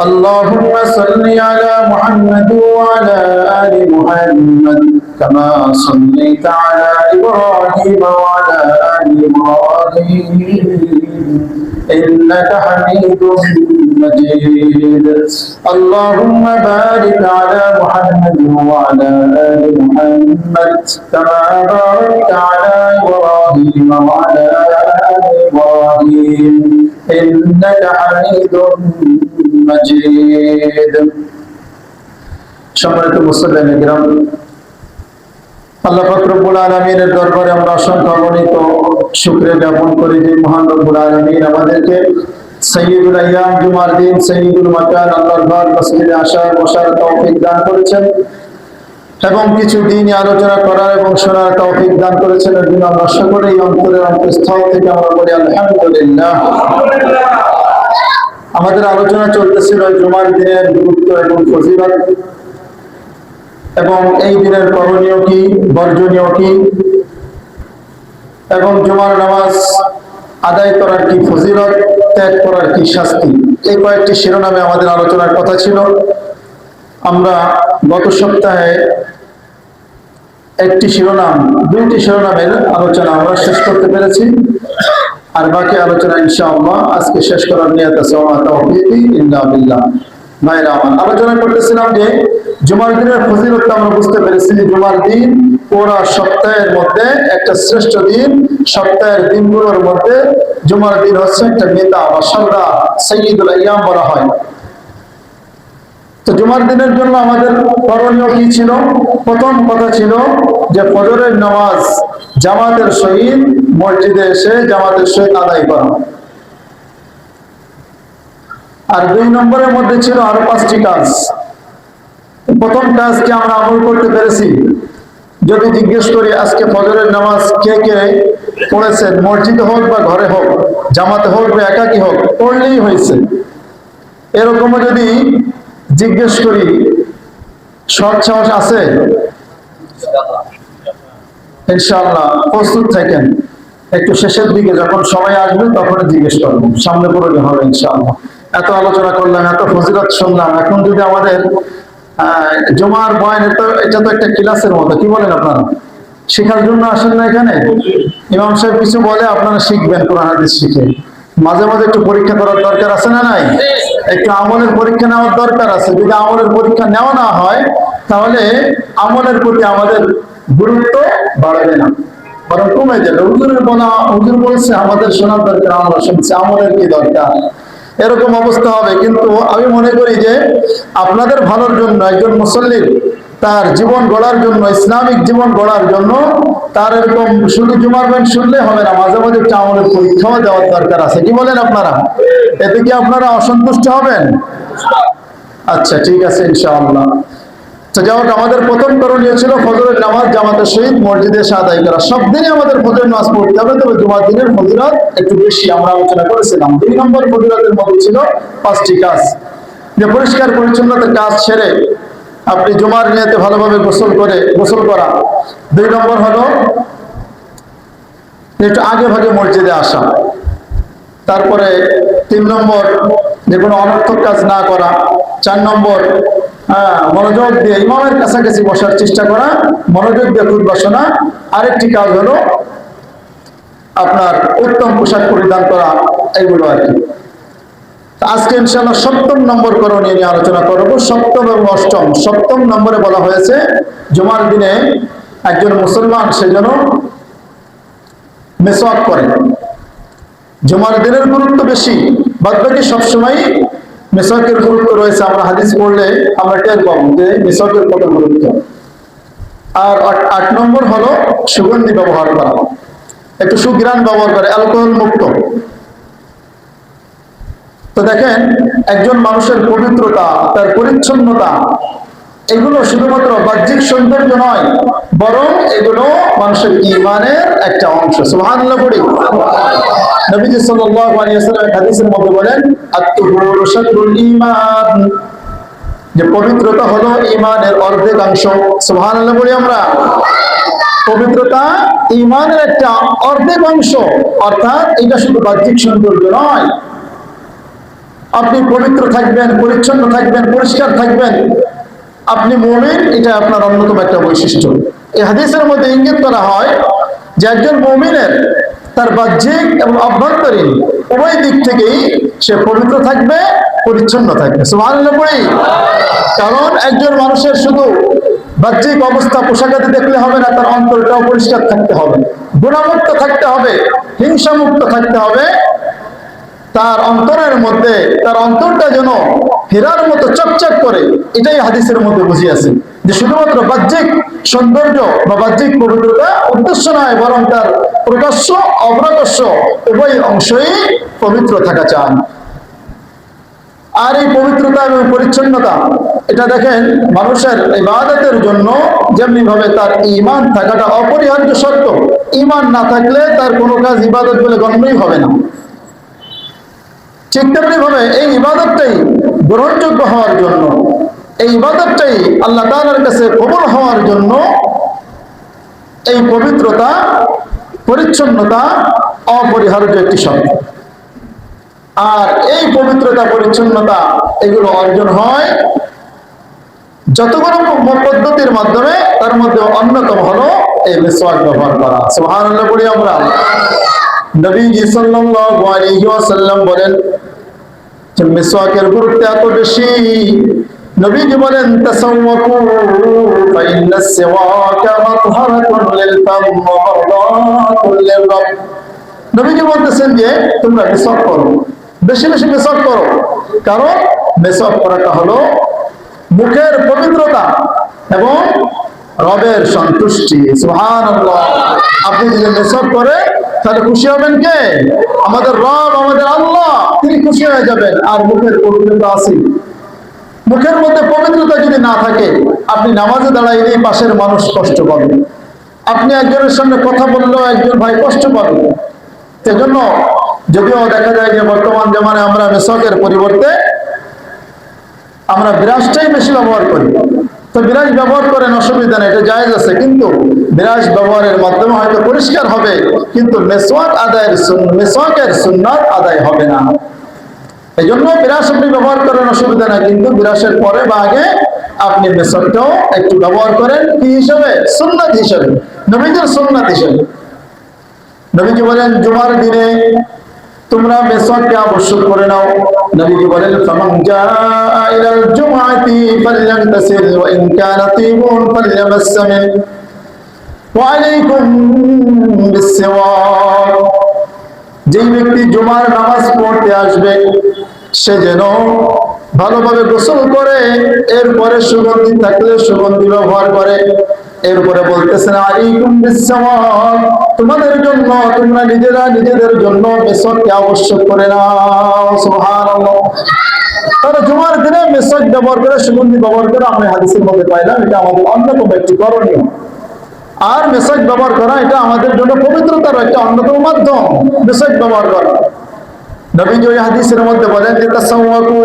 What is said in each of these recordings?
اللهم صل على محمد وعلى آل محمد كما صليت على إبراهيم وعلى آل إبراهيم إنك حميد مجيد اللهم بارك على محمد وعلى آل محمد كما باركت على إبراهيم وعلى آل إبراهيم إنك حميد مجيد সম্মানিত মুসল্লিয়ানে কিরাম, আল্লাহ পাক রব্বুল আলামিনের দরবারে আমরা অসংখ্য অগণিত শুকরিয়া জ্ঞাপন করি যে মহান রব্বুল আলামিন আমাদেরকে সাইয়্যিদুল আইয়াম জুমার দিন সাইয়্যিদুল মাকান আল্লাহর ঘর মসজিদে আসার বসার তৌফিক দান করেছেন এবং কিছু দিনই আলোচনা করার এবং শোনার তৌফিক দান করেছেন। এর জন্য আমরা সকলেই অন্তরের অন্তঃস্থল থেকে আমরা বলি আলহামদুলিল্লাহ। আমাদের আলোচনা চলতেছিল জুমার দিনের গুরুত্ব এবং ফজিলত এবং এই দিনের করণীয় কি, বর্জনীয় কি, এবং জুমার নামাজ আদায় করার কি ফজিলত, ত্যাগ করার কি শাস্তি, এই কয়েকটি শিরোনামে আমাদের আলোচনার কথা ছিল। আমরা গত সপ্তাহে দুইটি শিরোনামের আলোচনা আমরা শেষ করতে পেরেছি, আর বাকি আলোচনা ইনশাআল্লাহ আজকে শেষ করার নিয়ত আছে। আলোচনা করতেছিলাম যে জুমার দিনের ফজিলতটা আমরা বুঝতে পেরেছি। জুমার দিন পুরো সপ্তাহের মধ্যে একটা শ্রেষ্ঠ দিন, সপ্তাহের দিনগুলোর মধ্যে জুমার দিন হচ্ছে একটা নেতা বা সর্দার, সাইয়্যিদুল আইয়াম বলা হয়। তো জুমার দিনের জন্য আমাদের করণীয় কি ছিল? প্রথম কথা ছিল যে ফজরের নামাজ জামাতের সহিত মসজিদে এসে জামাতের সহিত আদায় করা। আর 2 নম্বরের মধ্যে ছিল আরো 5টি কাজ। প্রথম কাজকে আমরা আমল করতে পেরেছি। যদি জিজ্ঞেস করি আজকে ফজরের নামাজ কে কে পড়েছেন, মসজিদে হোক বা ঘরে হোক, জামাতে হোক বা একাকী হোক, পড়লেই হয়েছে, এরকমও যদি জিজ্ঞেস করি সৎ সাহস আছে? ইনশাআল্লাহ প্রস্তুত থাকেন। একটু শেষের দিকে যখন সময় আসবে তখন জিজ্ঞেস করবো, সামনে পড়ে হবে ইনশাআল্লাহ। এত আলোচনা করলাম, এত ফজিলত শুনলাম, এখন যদি আমাদের জুমার বয়ান, এটা তো একটা ক্লাসের মতো, কি বলেন আপনারা? শেখার জন্য আসেন না এখানে? ইমাম সাহেব কিছু বলে আপনারা শিখবেন, কোরআন হাদিস শিখে। মাঝে মাঝে একটু পরীক্ষা করার দরকার আছে না নাই? একটু আমলের পরীক্ষা নেওয়ার দরকার আছে। যদি আমলের পরীক্ষা নেওয়া না হয় তাহলে আমলের প্রতি আমাদের গুরুত্ব বাড়বে না, বরং কমে যাবে। হুজুর বলছে আমাদের শোনার দরকার, আমরা শুনছি, আমলের কি দরকার, এরকম অবস্থা হবে। কিন্তু আমি মনে করি যে আপনাদের ভালোর জন্য, একজন মুসল্লির তার জীবন গড়ার জন্য, ইসলামিক জীবন গড়ার জন্য তার এরকম শুধু জুমার বয়ান শুনলে হবে না, মাঝে মাঝে একটা আমলের পরীক্ষাও দেওয়ার দরকার আছে। কি বলেন আপনারা? এতে কি আপনারা অসন্তুষ্ট হবেন? আচ্ছা, ঠিক আছে ইনশাআল্লাহ। তো যাই হোক, আমাদের প্রথম করণীয় ছিল ফজরের নামাজ জামাতের সহিত মসজিদে এসে আদায় করা। সব দিনই আমাদের ফজরের নামাজ পড়তে হবে, তবে জুমার দিনের ফজিলত একটু বেশি আমরা আলোচনা করেছিলাম। 2 নম্বর ফজিলতের মধ্যে ছিল 5টি কাজ, যে পরিষ্কার পরিচ্ছন্নতার কাজ সেরে আপনি জুমার নিয়তে ভালোভাবে গোসল করা। 2 নম্বর হলো একটু আগে ভাগে মসজিদে আসা। তারপরে 3 নম্বর যে কোনো অনর্থক কাজ না করা। 4 নম্বর মনোযোগ দিয়ে ইমামের কাছাকাছি বসার চেষ্টা করা, মনোযোগ দিয়ে খুতবা শোনা। আরেকটি কাজ হলো আপনার উত্তম পোশাক পরিধান করা, এইগুলো আর কি। আজকে ইনশাআল্লাহ 7ম নম্বর করণীয় নিয়ে আলোচনা করব। 7ম এবং 8ম। 7ম নম্বরে বলা হয়েছে জুমার দিনে একজন মুসলমান সেজন্য মিসওয়াক করে। জুমার দিনের গুরুত্ব বেশি, বাদবাকি সবসময় মিসওয়াকের গুরুত্ব রয়েছে। আমরা হাদিস পড়লে আমরা টের পাবো যে মিসওয়াকের কত গুরুত্ব। আর 8 নম্বর হলো সুগন্ধি ব্যবহার করা, একটু সুঘ্রাণ ব্যবহার করে, অ্যালকোহল মুক্ত। তো দেখেন, একজন মানুষের পবিত্রতা, তার পরিচ্ছন্নতা, এগুলো শুধুমাত্র বাহ্যিক সৌন্দর্য নয়, বরং এগুলো মানুষের ঈমানের একটা অংশ। সুবহানাল্লাহ পড়ি। নবীজি সাল্লাল্লাহু আলাইহি ওয়াসাল্লাম হাদিসের মধ্যে বলেন, আত-তুহুরু শাতরুল ঈমান, যে পবিত্রতা হলো ঈমানের অর্ধেকাংশ। সুবহানাল্লাহ পড়ি আমরা। পবিত্রতা ঈমানের একটা অর্ধেক অংশ, অর্থাৎ এটা শুধু বাহ্যিক সৌন্দর্য নয়, আপনি পবিত্র থাকবেন, পরিচ্ছন্ন থাকবেন, পরিষ্কার থাকবেন, আপনি মুমিন, এটা আপনার অন্যতম একটা বৈশিষ্ট্য। এই হাদিসের মধ্যে ইঙ্গিত করা হয় যে একজন মুমিনের তার বাহ্যিক এবং অভ্যন্তরীণ উভয় দিক থেকেই সে পবিত্র থাকবে, পরিচ্ছন্ন থাকবে। সুবহানাল্লাহ পড়ি। কারণ একজন মানুষের শুধু বাহ্যিক অবস্থা, পোশাকাদি দেখলে হবে না, তার অন্তরটাও পরিষ্কার থাকতে হবে, গুণামুক্ত থাকতে হবে, হিংসামুক্ত থাকতে হবে। তার অন্তরের মধ্যে তার অন্তরটা যেন হীরার মতো চকচক করে, এটাই হাদিসের মধ্যে বুঝিয়েছে যে শুধুমাত্র বাহ্যিক সৌন্দর্য বা বাহ্যিক পবিত্রতা উদ্দেশ্য নয়, বরং তার প্রকাশ্য অপ্রকাশ্য উভয় অংশই পবিত্র থাকা চান। আর এই পবিত্রতা এবং পরিচ্ছন্নতা, এটা দেখেন মানুষের ইবাদতের জন্য যেমনি ভাবে তার ঈমান থাকাটা অপরিহার্য শর্ত, ঈমান না থাকলে তার কোনো কাজ ইবাদত বলে গণ্যই হবে না, ঠিক তেমনি ভাবে এই ইবাদতটাই গ্রহণযোগ্য হওয়ার জন্য, এই ইবাদতটাই আল্লাহ তাআলার কাছে কবুল হওয়ার জন্য এই পবিত্রতা, পরিচ্ছন্নতা অপরিহার্য একটি শর্ত। আর এই পবিত্রতা, পরিচ্ছন্নতা এগুলো অর্জন হয় যতগুলো পদ্ধতির মাধ্যমে, তার মধ্যে অন্যতম হলো এই মিসওয়াক ব্যবহার করা। সুবহানাল্লাহ বলি আমরা। নবীজি সাল্লাল্লাহু আলাইহি ওয়াসাল্লাম বলেন যে মিসওয়াকের গুরুত্ব এত বেশি, নবীজি বলেন তাসাওয়াকু ফাইন্নাস সিওয়াকা মাতহারাতুন লিল ফাম ওয়া মারদাতুন লির-রাব। নবীজি বলতেছেন যে তোমরা মিসওয়াক করো, বেশি বেশি মিসওয়াক করো, কারণ মিসওয়াক করাটা হলো মুখের পবিত্রতা এবং রবের সন্তুষ্টি। সুবহানাল্লাহ। আপনি যদি মিসওয়াক করে তাহলে খুশি হবেন কে? আমাদের রব, আমাদের আল্লাহ, তিনি খুশি হয়ে যাবেন। আর মুখের পবিত্রতা আছে, মুখের মধ্যে পবিত্রতা যদি না থাকে, আপনি নামাজে দাঁড়াইলেই পাশের মানুষ কষ্ট পাবে, আপনি একজনের সঙ্গে কথা বললেও একজন ভাই কষ্ট পাবে। সেজন্য যদিও দেখা যায় যে বর্তমান জামানায় আমরা মিসওয়াকের পরিবর্তে আমরা বিরাশটাই বেশি ব্যবহার করি। তো বিরাশ ব্যবহার করেন, অসুবিধা নেই, এটা জায়েজ আছে, কিন্তু বিরাশ ব্যবহারের মাধ্যমে হয়তো পরিষ্কার হবে, কিন্তু মিসওয়াকের সুন্নাত আদায় হবে না। এই জন্য বিরাশ আপনি ব্যবহার করেন, অসুবিধা নাই, কিন্তু বিরাশের পরে বা আগে আপনি মিসওয়াকটাও একটু ব্যবহার করেন, কি হিসাবে? সুন্নাত হিসাবে, নবীজির সুন্নাত হিসাবে। নবীজি বলেন জুমার দিনে তোমরা মিসওয়াককে আবশ্যক করে নাও। নবীজি বলেন ফামান জাআ ইলাল জুমআতি ফালইয়াগতাসিল ওয়া ইন কানা তিবুন ফালইয়ামাসসামিন ওয়া আলাইকুম বিসসিওয়াক। যেই ব্যক্তি জুমার নামাজ পড়তে আসবে সে যেন ভালোভাবে গোসল করে, এরপরে সুগন্ধি থাকলে সুগন্ধি ব্যবহার করে। এরপরে বলতেছেন আলাইকুম বিসসিওয়াক, তোমাদের জন্য, তোমরা নিজেরা নিজেদের জন্য মিসওয়াককে আবশ্যক করে নাও। সুবহানাল্লাহ। তাহলে জুমার দিনে মিসওয়াক ব্যবহার করে, সুগন্ধি ব্যবহার করে আমরা হাদিসের মধ্যে পাইলাম এটা আমাদের অন্যতম একটি করণীয়। আর মিসওয়াক ব্যবহার করা এটা আমাদের জন্য পবিত্রতার একটা অন্যতম মাধ্যম, মিসওয়াক ব্যবহার করা। নবীজি ওই হাদিসের মধ্যে বলেন যে তাসাওয়াকু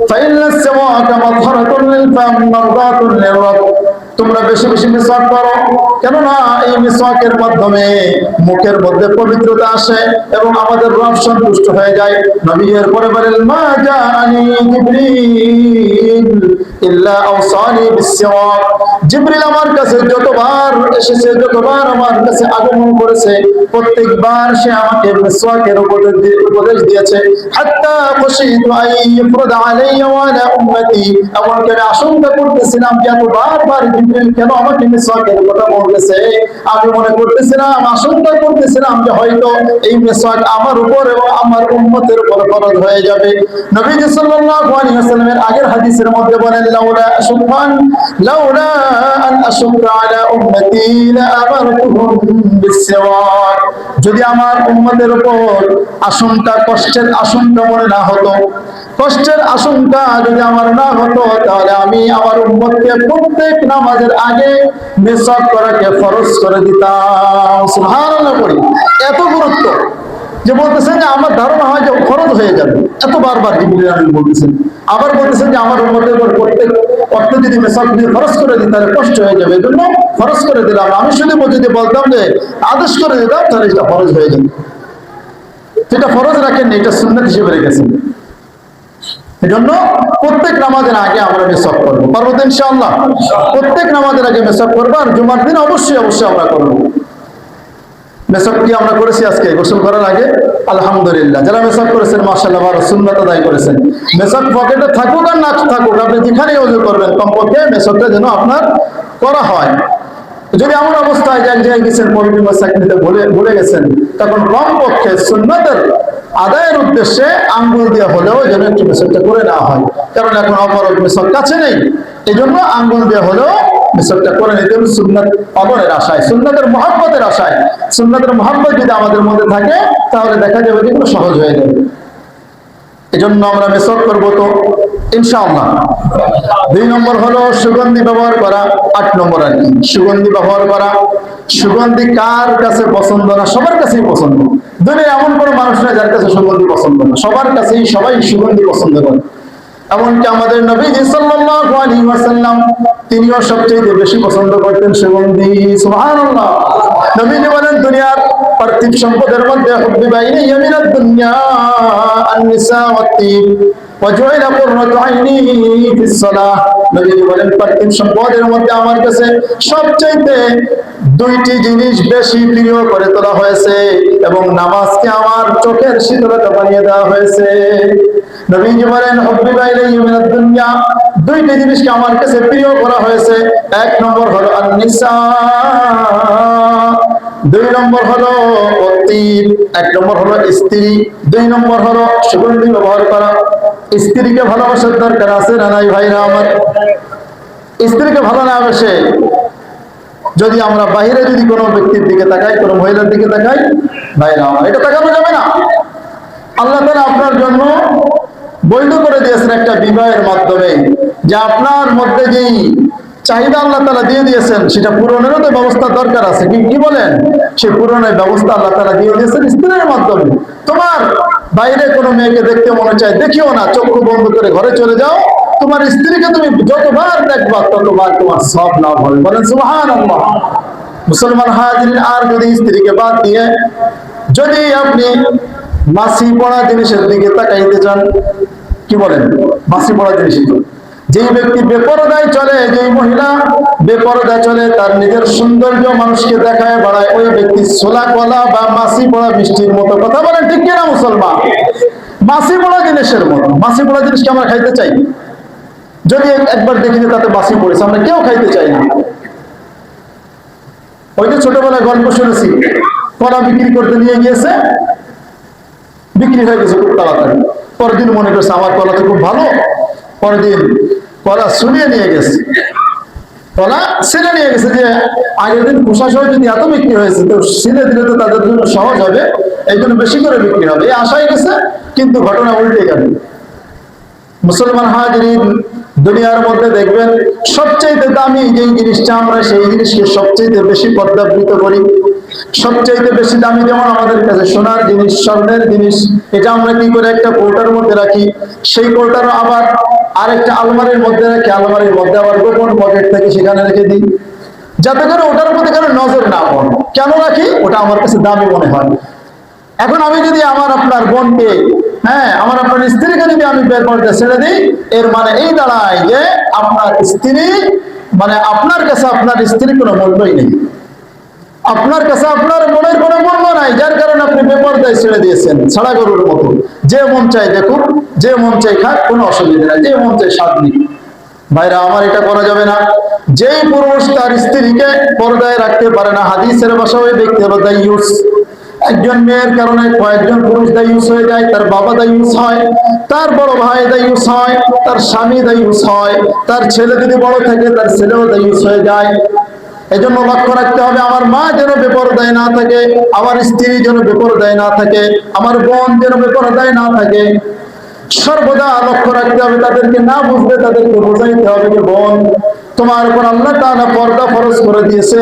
ফাইন্নাস সিওয়াকা মাতহারাতুন লিল ফাম মারদাতুন লির-রাব। তোমরা বেশি বেশি মিসওয়াক করো, কেননা এই মিসওয়াকের মাধ্যমে মুখের মধ্যে পবিত্রতা আসে এবং আমাদের রব সন্তুষ্ট হয়ে যায়। নবী এরপরে বলেন মা জাআনি জিবরিল ইল্লা আওসানি বিসসিওয়াক। জিবরিল আমার কাছে যতবার এসেছে, যতবার আমার কাছে আগমন করেছে, প্রত্যেকবার সে আমাকে মিসওয়াকের উপদেশ দিয়েছে। হাত্তা খাশিতু আন ইফরাদা আলাইয়া ওয়া আলা উম্মতি। এমনকি আমি আশঙ্কা করতেছিলাম যে এত বারবার জিবরিল কেন আমাকে মিসওয়াকের কথা বলতেছে। আমি মনে করতেছিলাম, আশঙ্কা করতেছিলাম যে হয়তো এই মিসওয়াক আমার উপর এবং আমার উম্মতের উপর ফরজ হয়ে যাবে। নবীজি সাল্লাল্লাহু আলাইহি ওয়াসাল্লামের আগের হাদিসের মধ্যে বলেন লাউলা আন আশুক্কা আলা উম্মতি লা আমারতুহুম বিসসিওয়াক। যদি আমার উম্মতের উপর আশঙ্কা, কষ্টের আশঙ্কা মনে না হতো, কষ্টের আশঙ্কা যদি আমার না হতো, তাহলে আমি আমার উম্মতকে প্রত্যেক নামাজের আগে মিসওয়াক করাকে ফরজ করে দিতাম। সুবহানাল্লাহ করি। এত গুরুত্ব যে বলতেছেন যে আমার ধারণা হয় যে ফরজ হয়ে যাবে, এত বারবার জিবরিল আমিন বলতেছেন। আবার বলতেছেন যে আমার উম্মতের উপর প্রত্যেক অর্থে যদি মিসওয়াক দিয়ে ফরজ করে দিই তাহলে কষ্ট হয়ে যাবে, এজন্য ফরজ করে দিলাম। আমি শুধু যদি বলতাম যে আদেশ করে দিতাম তাহলে এটা ফরজ হয়ে যাবে। যেটা ফরজ রাখেন, এটা সুন্নাত হিসেবে রেখেছেন। এজন্য প্রত্যেক নামাজের আগে আমরা মেসওয়াক করবো, পারবো তো ইনশাআল্লাহ? প্রত্যেক নামাজের আগে মেসওয়াক করবো, আর জুমার দিন অবশ্যই আমরা করবো। মেসওয়াক কি আমরা করেছি আজকে গোসল করার আগে? আলহামদুলিল্লাহ, যারা মেসওয়াক করেছেন মাশাআল্লাহ, ভালো সুন্নাত আদায় করেছেন। মেসওয়াক পকেটে থাকুক আর না থাকুক, আপনি যেখানে ওযু করবেন কমপক্ষে মেসওয়াকটা যেন আপনার করা হয়। যদি এমন অবস্থায় যে এক জায়গায় গেছেন পকেটে মেসওয়াক নিতে ভুলে গেছেন, তখন কমপক্ষে সুন্নাতের আদায়ের উদ্দেশ্যে আঙ্গুল দিয়ে হলেও যেন একটু মেসওয়াকটা করে নেওয়া হয়, কারণ এখন অপরক মেসওয়াক কাছে নেই। এই জন্য আঙ্গুল দিয়ে হলেও মেসওয়াকটা করে নিতে হবে, সুন্নাত পালনের আশায়, সুন্নাতের মহব্বতের আশায়। সুন্নাতের মহব্বত যদি আমাদের মধ্যে থাকে তাহলে দেখা যাবে যেগুলো সহজ হয়ে যাবে। এই জন্য আমরা মেসওয়াক করবো তো ইনশাআল্লাহ। 2 নম্বর হলো সুগন্ধি ব্যবহার করা। 8 নম্বর আর কি, সুগন্ধি ব্যবহার করা। সুগন্ধি কার কাছে পছন্দ না? সবার কাছেই পছন্দ। দুনিয়ায় এমন কোনো মানুষ নাই যার কাছে সুগন্ধি পছন্দ না, সবার কাছেই সবাই সুগন্ধি পছন্দ করে। এমনকি আমাদের নবীজি সাল্লাল্লাহু আলাইহি ওয়াসাল্লাম তিনিও সবচেয়ে বেশি পছন্দ করতেন সুগন্ধি। সুবহানাল্লাহ। নবীজি বলেন, দুনিয়ার পার্থিব সম্পদের মধ্যে হুব্বিবা ইলাইয়া মিনাদ দুনিয়া আন-নিসা ওয়াত-তিব ওয়া জুইলা কুররাতু আইনি ফিস সালাহ। নবীজি বলেন, পার্থিব সম্পদের মধ্যে আমার কাছে সবচেয়ে 2টি জিনিস বেশি প্রিয় করে তোলা হয়েছে, এবং নামাজকে আমার চোখের শীতলতা বানিয়ে দেওয়া হয়েছে। নবীজি বলেন, হুব্বিবা ইলাইয়া মিনাদ দুনিয়া, 2টি জিনিসকে আমার কাছে প্রিয় করা হয়েছে। 1 নম্বর হলো আন-নিসা, 2 নম্বর হলো অতীব, 1 নম্বর হলো স্ত্রী, 2 নম্বর হলো সুগন্ধি ব্যবহার করা। স্ত্রীকে ভালোবাসার দরকার আছে না নাই ভাইরা আমার? স্ত্রীকে ভালো না বাসে যদি আমরা বাইরে যদি কোনো ব্যক্তির দিকে তাকাই, কোনো মহিলার দিকে তাকাই, ভাইরা আমার, এটা তাকানো যাবে না। আল্লাহ তাআলা আপনার জন্য বৈধ করে দিয়েছেন একটা বিবাহের মাধ্যমে, যে আপনার মধ্যে যেই চাহিদা আল্লাহ তাআলা দিয়ে দিয়েছেন সেটা পূরণেরও তো ব্যবস্থা দরকার আছে। কি বলেন? সেই পূরণের ব্যবস্থা আল্লাহ তাআলা দিয়ে দিয়েছেন স্ত্রীর মাধ্যমে। তোমার বাইরে কোনো মেয়েকে দেখতে মনে চায়, দেখিও না, চক্ষু বন্ধ করে ঘরে চলে যাও। তোমার স্ত্রীকে তুমি যতবার দেখবা ততবার তোমার সওয়াব লাভ হবে। বলেন সুবহানাল্লাহ। মুসলমান হাজিরিন, আর যদি স্ত্রীকে বাদ দিয়ে যদি আপনি মাছি পড়া জিনিসের দিকে তাকাইতে চান, কি বলেন? মাছি পড়া জিনিস, যেই ব্যক্তি বেপরদায় চলে, যেই মহিলা বেপরদায় চলে, তার নিজের সৌন্দর্য মানুষকে দেখায় বাড়ায়, ওই ব্যক্তি ছোলা কলা বা মাছি পড়া মিষ্টির মতো। কথা বলেন ঠিক কিনা মুসলমান? মাছি পড়া জিনিসের মতো। মাছি পড়া জিনিসকে আমরা খাইতে চাই? যদি একবার দেখি যে তাতে মাছি পড়েছে, আমরা কেউ খাইতে চাই না। ওই যে ছোটবেলায় গল্প শুনেছি, কলা বিক্রি করতে নিয়ে গিয়েছে, বিক্রি হয়ে গেছে খুব তাড়াতাড়ি। পরের দিন মনে করছে আমার কলা তো খুব ভালো, পরের দিন কলা শুনিয়ে নিয়ে গেছে, কলা ছেলে নিয়ে গেছে, যে আগের দিন খোসা সহ যদি এত বিক্রি হয়েছে তো ছেলে দিলে তো তাদের জন্য সহজ হবে, এই জন্য বেশি করে বিক্রি হবে, এই আশায় গেছে। কিন্তু ঘটনা উল্টে গেল। মুসলমান হাজিরিন, দুনিয়ার মধ্যে দেখবেন সবচেয়ে দামি যেই জিনিসটা, আমরা সেই জিনিসকে সবচেয়ে বেশি পর্যাবৃত করি। সবচেয়ে বেশি দামি যেমন আমাদের কাছে সোনার জিনিস, স্বর্ণের জিনিস, এটা আমরা কি করে একটা কৌটার মধ্যে রাখি, সেই কৌটারও আবার আরেকটা আলমারির মধ্যে রাখি, আলমারির মধ্যে আবার গোপন পকেট থেকে সেখানে রেখে দিই, যাতে করে ওটার প্রতি কারো নজর না পড়ে। কেন রাখি? ওটা আমার কাছে দামি মনে হয়। এখন আমি যদি আমার আপনার বোনকে, আমার আপনার স্ত্রীকে যদি আমি বের করতে ছেড়ে দিই, এর মানে এই দাঁড়ায় যে আপনার স্ত্রী, মানে আপনার কাছে আপনার স্ত্রী কোনো মূল্যই নেই, আপনার কাছে আপনার মনের কোনো মূল্য নাই, যার কারণে আপনি বেপরদায় ছেড়ে দিয়েছেন, ছাড়া গরুর মতো। যে মন চাই দেখুক, যে মন চাই খাক, কোনো অসুবিধা নাই, যে মন চাই স্বাদ নিক। ভাইরা আমার, এটা করা যাবে না। যেই পুরুষ তার স্ত্রীকে পর্দায় রাখতে পারে না, হাদিসের ভাষা ওই ব্যক্তি হলো দাইয়ুস। একজন মেয়ের কারণে কয়েকজন পুরুষ দাইয়ুস হয়ে যায়। তার বাবা দাইয়ুস হয়, তার বড় ভাই দাইয়ুস হয়, তার স্বামী দাইয়ুস হয়, তার ছেলে যদি বড় থাকে তার ছেলেও দাইয়ুস হয়ে যায়। এই জন্য লক্ষ্য রাখতে হবে, আমার মা যেন বেপরদায় না থাকে, আমার স্ত্রী যেন বেপরদায় না থাকে, আমার বোন যেন বেপরদায় না থাকে। সর্বদা লক্ষ্য রাখতে হবে, তাদেরকে না বুঝবে তাদেরকে বোঝাইতে হবে যে বোন, তোমার উপর আল্লাহ তাআলা পর্দা ফরজ করে দিয়েছে,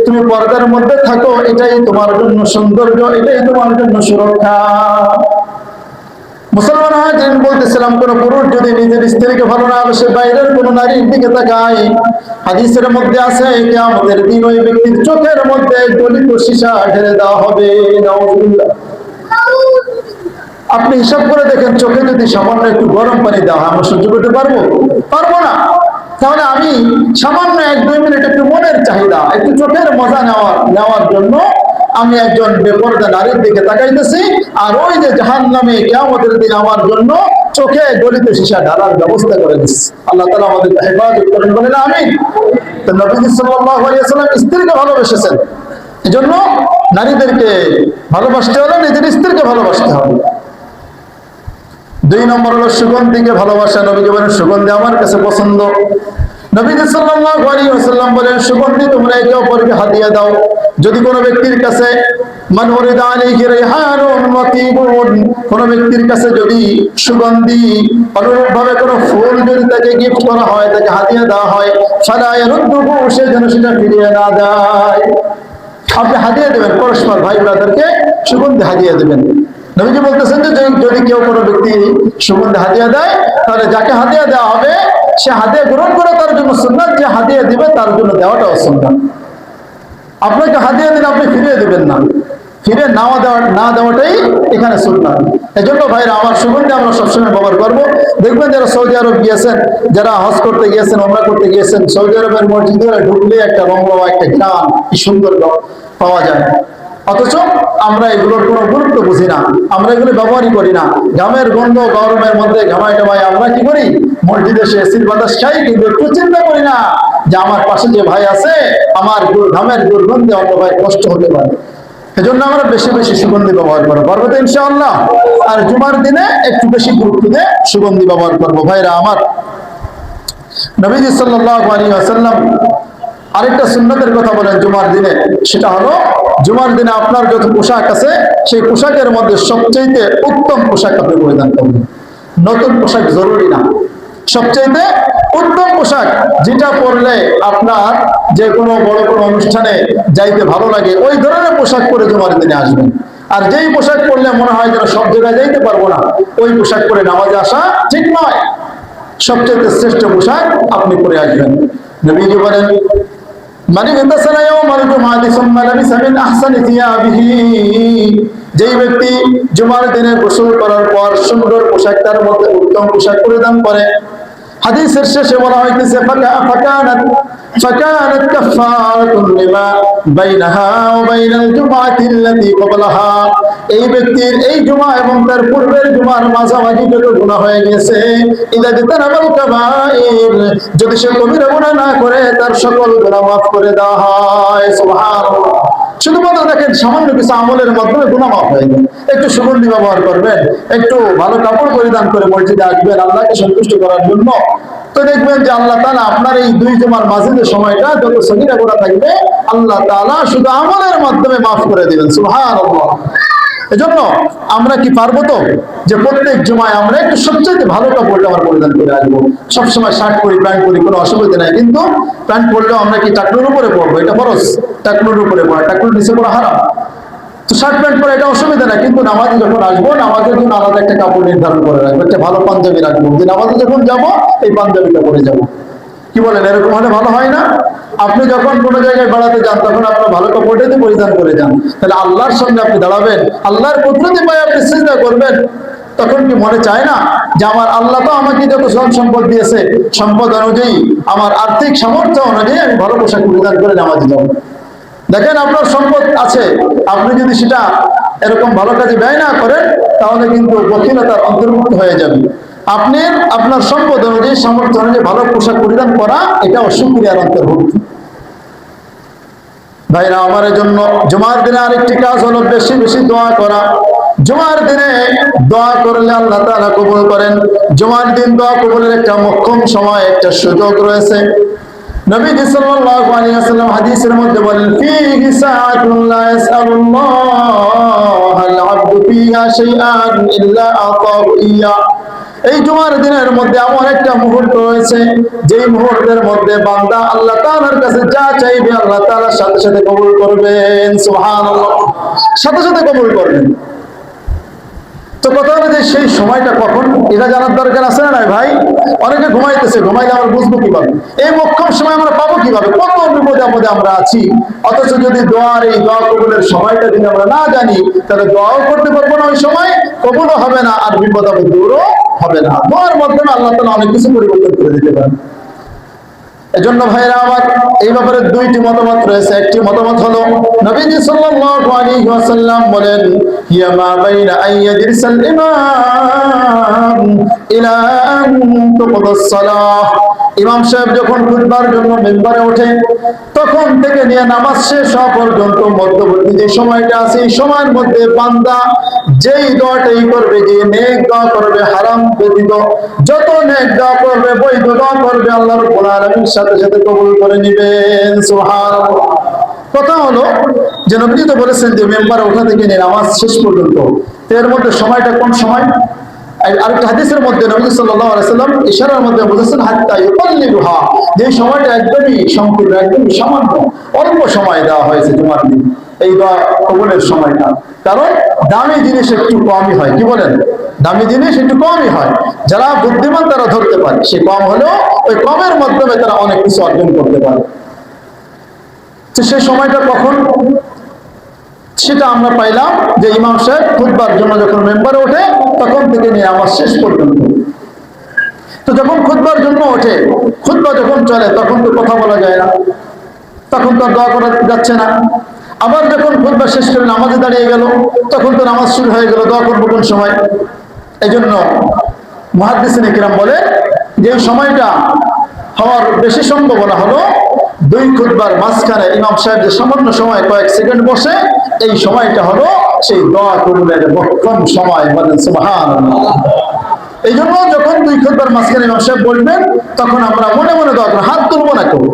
তুমি পর্দার মধ্যে থাকো, এটাই তোমার জন্য সৌন্দর্য, এটাই তোমার জন্য সুরক্ষা। মুসলমান হাজিরিন, বলতেছিলাম, কোন পুরুষ যদি নিজের স্ত্রীকে ভালো না বাসে বাইরের কোন নারীর দিকে তাকায়, হাদিসের মধ্যে আছে কিয়ামতের দিন ওই ব্যক্তির চোখের মধ্যে গলিত সীসা ঢেলে দেওয়া হবে। নাউযুবিল্লাহ। আপনি হিসাব করে দেখেন, চোখে যদি সামান্য একটু গরম পানি দেওয়া হয় আমরা সহ্য করতে পারবো? পারবো না। তাহলে আমি সামান্য 1-2 মিনিট একটু মনের চাহিদা, একটু চোখের মজা নেওয়ার জন্য আমি একজন বেপরদা নারীর দিকে তাকাইতেছি, আর ওই যে জাহান্নামে কিয়ামতের দিন আমার জন্য চোখে গলিত সীসা ঢালার ব্যবস্থা করে দিচ্ছে। আল্লাহ তাআলা আমাদের হেফাজত করেন, বলেন আমিন। তো নবী সাল্লাল্লাহু আলাইহি ওয়াসাল্লাম স্ত্রীকে ভালোবেসেছেন, এজন্য নারীদেরকে ভালোবাসতে হলে নিজের স্ত্রীকে ভালোবাসতে হবে। 2 নম্বর হলো সুগন্ধিকে ভালোবাসা। নবীজি বলেন সুগন্ধি আমার কাছে পছন্দ। নবীজি সাল্লাল্লাহু আলাইহি ওয়াসাল্লাম বলেন সুগন্ধি তোমরা একে অপরকে হাদিয়া দাও। যদি কোনো ব্যক্তির কাছে মান উরিদা আলাইহি রাইহানুন ওয়া তিবুন, কোনো ব্যক্তির কাছে যদি সুগন্ধি অনুরূপভাবে কোনো ফুল যদি তাকে গিফট করা হয়, তাকে হাদিয়া দেওয়া হয়, ফালা ইয়ারুদ্দুহু, সে যেন সেটা ফিরিয়ে না দেয়। আপনি হাদিয়া দেবেন পরস্পর, ভাই ব্রাদারকে সুগন্ধি হাদিয়া দেবেন। নবীজি বলতেছেন যে যদি কেউ কোনো ব্যক্তি সুগন্ধি হাদিয়া দেয়, তাহলে যাকে হাদিয়া দেওয়া হবে সে হাদিয়া গ্রহণ করে তার জন্য সুন্নাত, যে হাদিয়া দিবে তার জন্য দেওয়াটাও সুন্নাত। আপনাকে হাদিয়া দিলে আপনি ফিরিয়ে দিবেন না, ফিরে না দেওয়াটাই এখানে সুন্নাত। এজন্য ভাইরা আমার, সুগন্ধি আমরা সবসময় ব্যবহার করবো। দেখবেন যারা সৌদি আরব গিয়েছেন, যারা হজ করতে গিয়েছেন, ওমরা করতে গিয়েছেন, সৌদি আরবের মসজিদে ঢুকলে একটা রমরমা, একটা ঘ্রাণ, কি সুন্দর পাওয়া যায়। অথচ আমরা এগুলোর কোনো গুরুত্ব বুঝি না, আমরা এগুলো ব্যবহারই করি না। ঘামের গন্ধ, গরমের মধ্যে ঘামাই টামাই আমরা কি করি, মসজিদে এসে এসির বাতাস খাই, কিন্তু একটু চিন্তা করি না যে আমার পাশে যে ভাই আছে, আমার ঘামের দুর্গন্ধে অন্য ভাই কষ্ট হতে পারে। এজন্য আমরা বেশি বেশি সুগন্ধি ব্যবহার করবো, পারবো তো ইনশাআল্লাহ। আর জুমার দিনে একটু বেশি গুরুত্ব দিয়ে সুগন্ধি ব্যবহার করবো। ভাইরা আমার, নবীজি সাল্লাল্লাহু আলাইহি ওয়াসাল্লাম আরেকটা সুন্নতের কথা বলেন জুমার দিনে, সেটা হলো জুমার দিনে আপনার যত পোশাক আছে সেই পোশাকের মধ্যে সবচেয়ে উত্তম পোশাক আপনি পরিধান করবেন। নতুন পোশাক জরুরি না, সবচেয়ে উত্তম পোশাক যেটা পরলে আপনার যে কোনো বড় কোনো অনুষ্ঠানে যাইতে ভালো লাগে, ওই ধরনের পোশাক পরে জুমার দিনে আসবেন। আর যেই পোশাক পরলে মনে হয় যেন সব জায়গায় যাইতে পারবো না, ওই পোশাক পরে নামাজে আসা ঠিক নয়। সবচেয়ে শ্রেষ্ঠ পোশাক আপনি পরে আসবেন। নবীজি বলেন যেই ব্যক্তি জুমার দিনে গোসল করার পর সুন্দর পোশাক, তার মধ্যে উত্তম পোশাক পরিধান করে, হাদিসের শেষে বলা হইতেছে ফাকানাত কাফারাতুন লিমা বাইনাহা ওয়া বাইনাল জুমআতি আল্লাতী ক্বাবলাহা। এই ব্যক্তির এই জুমা এবং তার পূর্বের জুমার মাঝামাঝি যত গুনাহ হয়ে গেছে, ইদা তানাবাল কাবাইর, যদি সে কবিরা গুনাহ না করে তার সকল গুনাহ মাফ করে দেওয়া হয়। সুবহানাল্লাহ। শুধুমাত্র দেখেন সামান্য কিছু আমলের মাধ্যমে গুনাহ মাফ হয়ে যায়। একটু সুগন্ধি ব্যবহার করবেন, একটু ভালো কাপড় পরিধান করে মসজিদে আসবেন আল্লাহকে সন্তুষ্ট করার জন্য, তো দেখবেন যে আল্লাহ তাআলা আপনার এই 2 জুমার মাঝে যে সময়টা যত সগীরা গুনাহ থাকবে আল্লাহ তাআলা শুধু আমলের মাধ্যমে মাফ করে দিবেন। সুবহানাল্লাহ। এজন্য আমরা কি পারবো তো যে প্রত্যেক জুমায় আমরা একটু সবচেয়ে ভালো কাপড়টা আমরা পরিধান করে আসবো। সবসময় শার্ট পরি, প্যান্ট পরি, কোনো অসুবিধা নাই, কিন্তু প্যান্ট পরলেও আমরা কি টাকলুর উপরে পরবো? এটা ফরজ। টাকলুর উপরে পরা, টাকলুর নিচে পরা হারাম। তো শার্ট প্যান্ট পরে এটা অসুবিধা না, কিন্তু নামাজে যখন আসবো নামাজের জন্য আলাদা একটা কাপড় নির্ধারণ করে রাখবো, একটা ভালো পাঞ্জাবি রাখবো, যে নামাজে যখন যাবো এই পাঞ্জাবিটা পরে যাবো। কি বলেন, এরকম হলে ভালো হয় না? আপনি যখন কোনো জায়গায় বেড়াতে যান তখন আপনার ভালো কাপড়টাই পরিধান করে যান, তাহলে আল্লাহর সঙ্গে আপনি দাঁড়াবেন, আল্লাহর কুদরতি পায়ে আপনি সিজদা করবেন, তখন কি মনে চায় না যে আমার আল্লাহ তো আমাকে যত ধন সম্পদ দিয়েছে, সম্পদ অনুযায়ী আমার আর্থিক সামর্থ্য অনুযায়ী আমি ভালো পোশাক পরিধান করে নামাজে যাব। দেখেন আপনার সম্পদ আছে, আপনি যদি সেটা এরকম ভালো কাজে ব্যয় না করেন তাহলে কিন্তু বখিলতার অন্তর্ভুক্ত হয়ে যাবে। আপনার সম্পদ অনুযায়ী, সামর্থ্য অনুযায়ী ভালো পোশাক পরিধান করা এটা অশুকরিয়ার অন্তর্ভুক্ত। ভাইরা আমার, জন্য জুমার দিনে আরেকটি কাজ হলো বেশি বেশি দোয়া করা। জুমার দিনে দোয়া করলে আল্লাহ তাআলা কবুল করেন। জুমার দিন দোয়া কবুলের একটা মোক্ষম সময়, একটা সুযোগ রয়েছে। নবীজি সাল্লাল্লাহু আলাইহি ওয়াসাল্লাম হাদিসের মধ্যে বলেন, ফীহি সাআতুন লা ইয়াসআলুল্লাহাল আবদু ফীহা শাইআন ইল্লা আতাহু ইয়া। এই জুমার দিনের মধ্যে এমন একটা মুহূর্ত রয়েছে, যেই মুহূর্তের মধ্যে বান্দা আল্লাহ তাআলার কাছে যা চাইবে আল্লাহ তাআলা সাথে সাথে কবুল করবেন। সুবহানাল্লাহ। সাথে সাথে কবুল করবেন। তো তো কথা হলো যে সেই সময়টা কখন এটা জানার দরকার আছে না ভাই? অনেকে ঘুমাইতেছে, ঘুমাইলে আমরা বুঝবো কিভাবে? এই মোক্ষম সময় আমরা পাবো কিভাবে? কত বিপদে আপদে আমরা আছি, অথচ যদি দোয়ার এই দোয়া কবুলের সময়টা যদি আমরা না জানি, তাহলে দোয়াও করতে পারবো না, ওই সময় কবুলও হবে না, আর বিপদ আপদ দূরও হবে না। দোয়ার মাধ্যমে আল্লাহ তাআলা অনেক কিছু পরিবর্তন করে দিতে পারেন। এজন্য ভাইরা আমার, এই ব্যাপারে দুইটি মতামত রয়েছে। একটি মতামত হলো নবীজি সাল্লাল্লাহু আলাইহি ওয়াসাল্লাম বলেন, ইয়া মা বাইনা আইয়াদিসাল ইমাম ইলা আন তুকদাস সালাহ। ইমাম সাহেব যখন খুতবার জন্য মিম্বরে ওঠে, তখন থেকে নিয়ে নামাজ শেষ হওয়া পর্যন্ত মধ্যবর্তী যে সময়টা আছে, এই সময়ের মধ্যে বান্দা যেই দোয়াটাই করবে, যে নেক দোয়া করবে, হারাম ব্যতীত যত নেক দোয়া করবে, বৈধ দোয়া করবে, আল্লাহ রাব্বুল আলামিন সাথে সাথে কবুল করে নেবেন। সুবহানাল্লাহ। কথা হলো যে নবী তো বলেছেন যে মেম্বারে ওঠা থেকে নিয়ে নামাজ শেষ পর্যন্ত, এর মধ্যে সময়টা কোন সময়? আরেকটা হাদিসের মধ্যে নবী সাল্লাল্লাহু আলাইহি ওয়াসাল্লাম ইশারার মধ্যে বলেছেন হাত্তা ইউকাল্লিবুহা, যে সময়টা একদমই সংকীর্ণ, একদমই সামান্য, অল্প সময় দেওয়া হয়েছে জুমার দিন এই দোয়া কবুলের সময়টা। কারণ দামি জিনিস একটু কমই হয়, কি বলেন? দামি জিনিস একটু কমই হয়, যারা বুদ্ধিমান তারা ধরতে পারে, সে কম হলেও ওই কমের মাধ্যমে তারা অনেক কিছু অর্জন করতে পারে। তো সেই সময়টা কখন, সেটা আমরা পাইলাম যে ইমাম সাহেব খুতবার জন্য যখন মেম্বারে ওঠে, তখন থেকে নিয়ে নামাজ শেষ পর্যন্ত। তো যখন খুতবার জন্য ওঠে, খুতবা যখন চলে, তখন তো কথা বলা যায় না, তখন তো দোয়া করা যাচ্ছে না। আবার যখন খুতবা শেষ করে নামাজে দাঁড়িয়ে গেল, তখন তো নামাজ শুরু হয়ে গেল, দোয়া করবো কোন সময়? এই জন্য মুহাদ্দিসিনে কিরাম বলে যে এই সময়টা হওয়ার বেশি সম্ভাবনা হলো দুই খুতবার মাঝখানে ইমাম সাহেব যে সামান্য সময় কয়েক সেকেন্ড বসে, এই সময়টা হলো সেই দোয়া কবুলের মোক্ষম সময়। বলেন সুবহানাল্লাহ। এই জন্য যখন দুই খুতবার মাঝখানে ইমাম সাহেব বলবেন, তখন আমরা মনে মনে দোয়া করব, হাত তুলবো না কেউ।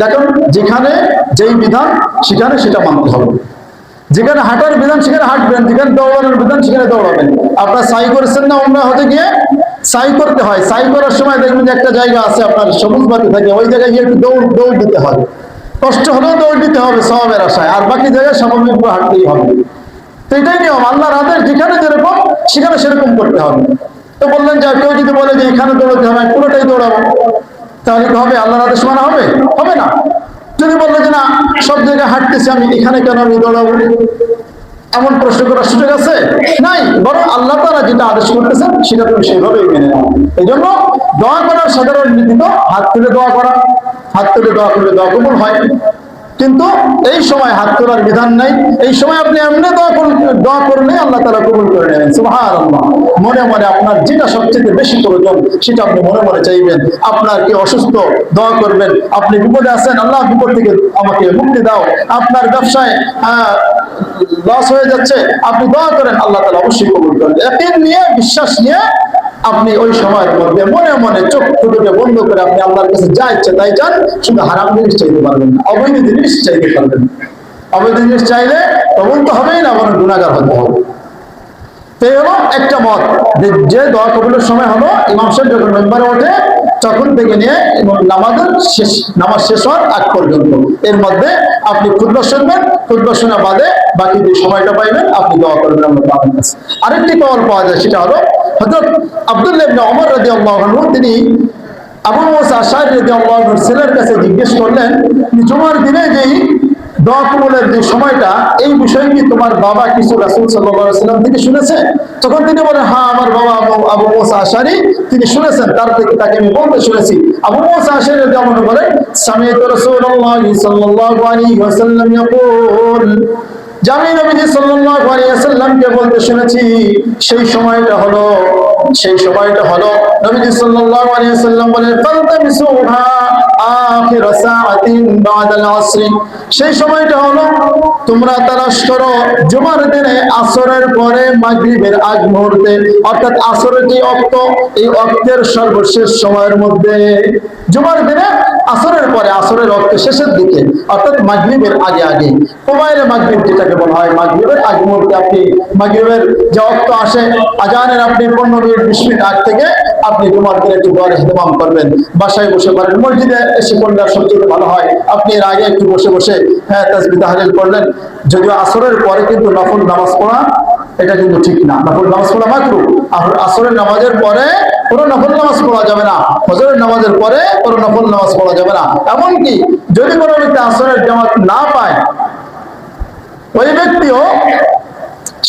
দেখুন, যেখানে যেই বিধান সেখানে সেটা মানতে হবে, যেখানে হাঁটার বিধান সেখানে হাঁটবেন, যেখানে দৌড়ানোর বিধান সেখানে দৌড়াবেন। আপনার সাই করেছেন না উমরা হতে গিয়ে? সাই করতে হয়, সাই করার সময় দেখবেন যে একটা জায়গা আছে আপনার সবুজ বাতি থাকে, ওই জায়গায় গিয়ে একটু দৌড় দিতে হয়, কষ্ট হলেও দৌড় দিতে হবে সওয়াবের আশায়, আর বাকি জায়গায় স্বাভাবিক হাঁটতেই হবে। তো এটাই নিয়ম, আল্লাহর আদেশ যেখানে যেরকম সেখানে সেরকম করতে হবে। তো বললেন যে কেউ যদি বলে যে এখানে দৌড়াতে হবে, পুরোটাই দৌড়াবো, তাহলে কি হবে? আল্লাহর আদেশ মানা হবে? হবে না। যদি বললো যে না, সব জায়গায় হাঁটতেছি আমি, এখানে কেন আমি দৌড়াবো, এমন প্রশ্ন করার সুযোগ আছে? নাই। বরং আল্লাহ তাআলা যেটা আদেশ করতেছেন সেটা তুমি সেভাবেই মেনে নাও। এই জন্য দোয়া করার সাধারণ নীতি তো হাত তুলে দোয়া করা, হাত তুলে দোয়া করলে দোয়া কবুল হয়। কিন্তু এই সময় হাত তোলার বিধান নাই, এই সময় আপনি এমনি দোয়া করলে আল্লাহ তাআলা কবুল করে নেবেন। সুবহানাল্লাহ। মনে মনে আপনার যেটা সবচেয়ে বেশি প্রয়োজন সেটা আপনি মনে মনে চাইবেন। আপনার কি অসুস্থ, দোয়া করবেন। আপনি বিপদে আছেন, আল্লাহ বিপদ থেকে আমাকে মুক্তি দাও। আপনার ব্যবসায় লস হয়ে যাচ্ছে, আপনি দোয়া করেন, আল্লাহ তাআলা অবশ্যই কবুল করবেন। ইয়াকিন নিয়ে, বিশ্বাস নিয়ে আপনি ওই সময়ের মধ্যে মনে মনে চোখ দুটো বন্ধ করে আপনি আল্লাহর কাছে যা ইচ্ছে তাই চান, শুধু হারাম জিনিস চাইতে পারবেন না, অবৈধ জিনিস চাইতে পারবেন না। অবৈধ জিনিস চাইলে কবুল তো হবেই না, বরং গুনাহগার হতে হবে। তো এই হলো একটা মত, যে দোয়া কবুলের সময় হলো ইমাম সাহেব যখন মেম্বারে ওঠে তখন থেকে নিয়ে নামাজ শেষ হওয়ার আগ পর্যন্ত। এর মধ্যে আপনি খুতবা শুনবেন, খুতবা শোনা বাদে বাকি যে সময়টা পাইবেন আপনি দোয়া করবেন আল্লাহর কাছে। আরেকটি কওয়াল পাওয়া যায়, সেটা হলো হযরত আব্দুল্লাহ ইবনে ওমর রাদিয়াল্লাহু আনহু, তিনি আবু মুসা আশআরী রাদিয়াল্লাহু আনহুর ছেলের কাছে জিজ্ঞেস করলেন, জুমার দিনে যেই দোয়া কবুলের যে সময়টা, এই বিষয় কি তোমার বাবা কিছু রাসূল সাল্লাল্লাহু আলাইহি ওয়াসাল্লাম থেকে শুনেছে? তখন তিনি বলেন, হ্যাঁ, আমার বাবা আবু মুসা আশআরী তিনি শুনেছেন, তার থেকে তাকে আমি বলতে শুনেছি। আবু মুসা আশআরী রাদিয়াল্লাহু আনহু বলেন, সামি'তু রাসূলুল্লাহি সাল্লাল্লাহু আলাইহি ওয়াসাল্লাম ইয়াকুল, আমি নবীজি সাল্লাল্লাহু আলাইহি ওয়াসাল্লামকে বলতে শুনেছি। সেই সময়টা হলো নবীজি সাল্লাল্লাহু আলাইহি ওয়াসাল্লাম বলেন, ফালতামিসুহা আখির সাআতিন বাদাল আসর, সেই সময়টা হলো তোমরা তালাশ করো জুমার দিনে আসরের পরে মাগরিবের আগ মুহূর্তে, অর্থাৎ আসরের যে ওয়াক্ত, এই ওয়াক্তের সর্বশেষ সময়ের মধ্যে। জুমার দিনে আসরের পরে, আসরের ওয়াক্তের শেষের দিকে, অর্থাৎ মাগরিবের আগে আগে, কুবাইলে মাগরিব যেটাকে বলা হয়, মাগরিবের আগ মুহূর্তে আপনি মাগরিবের যে ওয়াক্ত আসে, আজানের আপনি 15 মিনিট 20 মিনিট আগ থেকে আপনি জুমার দিনে একটু দোয়ার ইহতিমাম করবেন। বাসায় বসে পারেন, মসজিদে এসে করলে সবচেয়ে ভালো হয়। আপনি এর আগে একটু বসে বসে তাসবিহ তাহলিল করলেন। যদিও আসরের পরে কিন্তু নফল নামাজ পড়া এটা কিন্তু ঠিক না। নফল নামাজ পড়া মাকরুহ। আর আসরের নামাজের পরে কোনো নফল নামাজ পড়া যাবে না, ফজরের নামাজের পরে কোনো নফল নামাজ পড়া যাবে না। এমনকি যদি কোনো ব্যক্তি আসরের জামাত না পায়, ওই ব্যক্তিও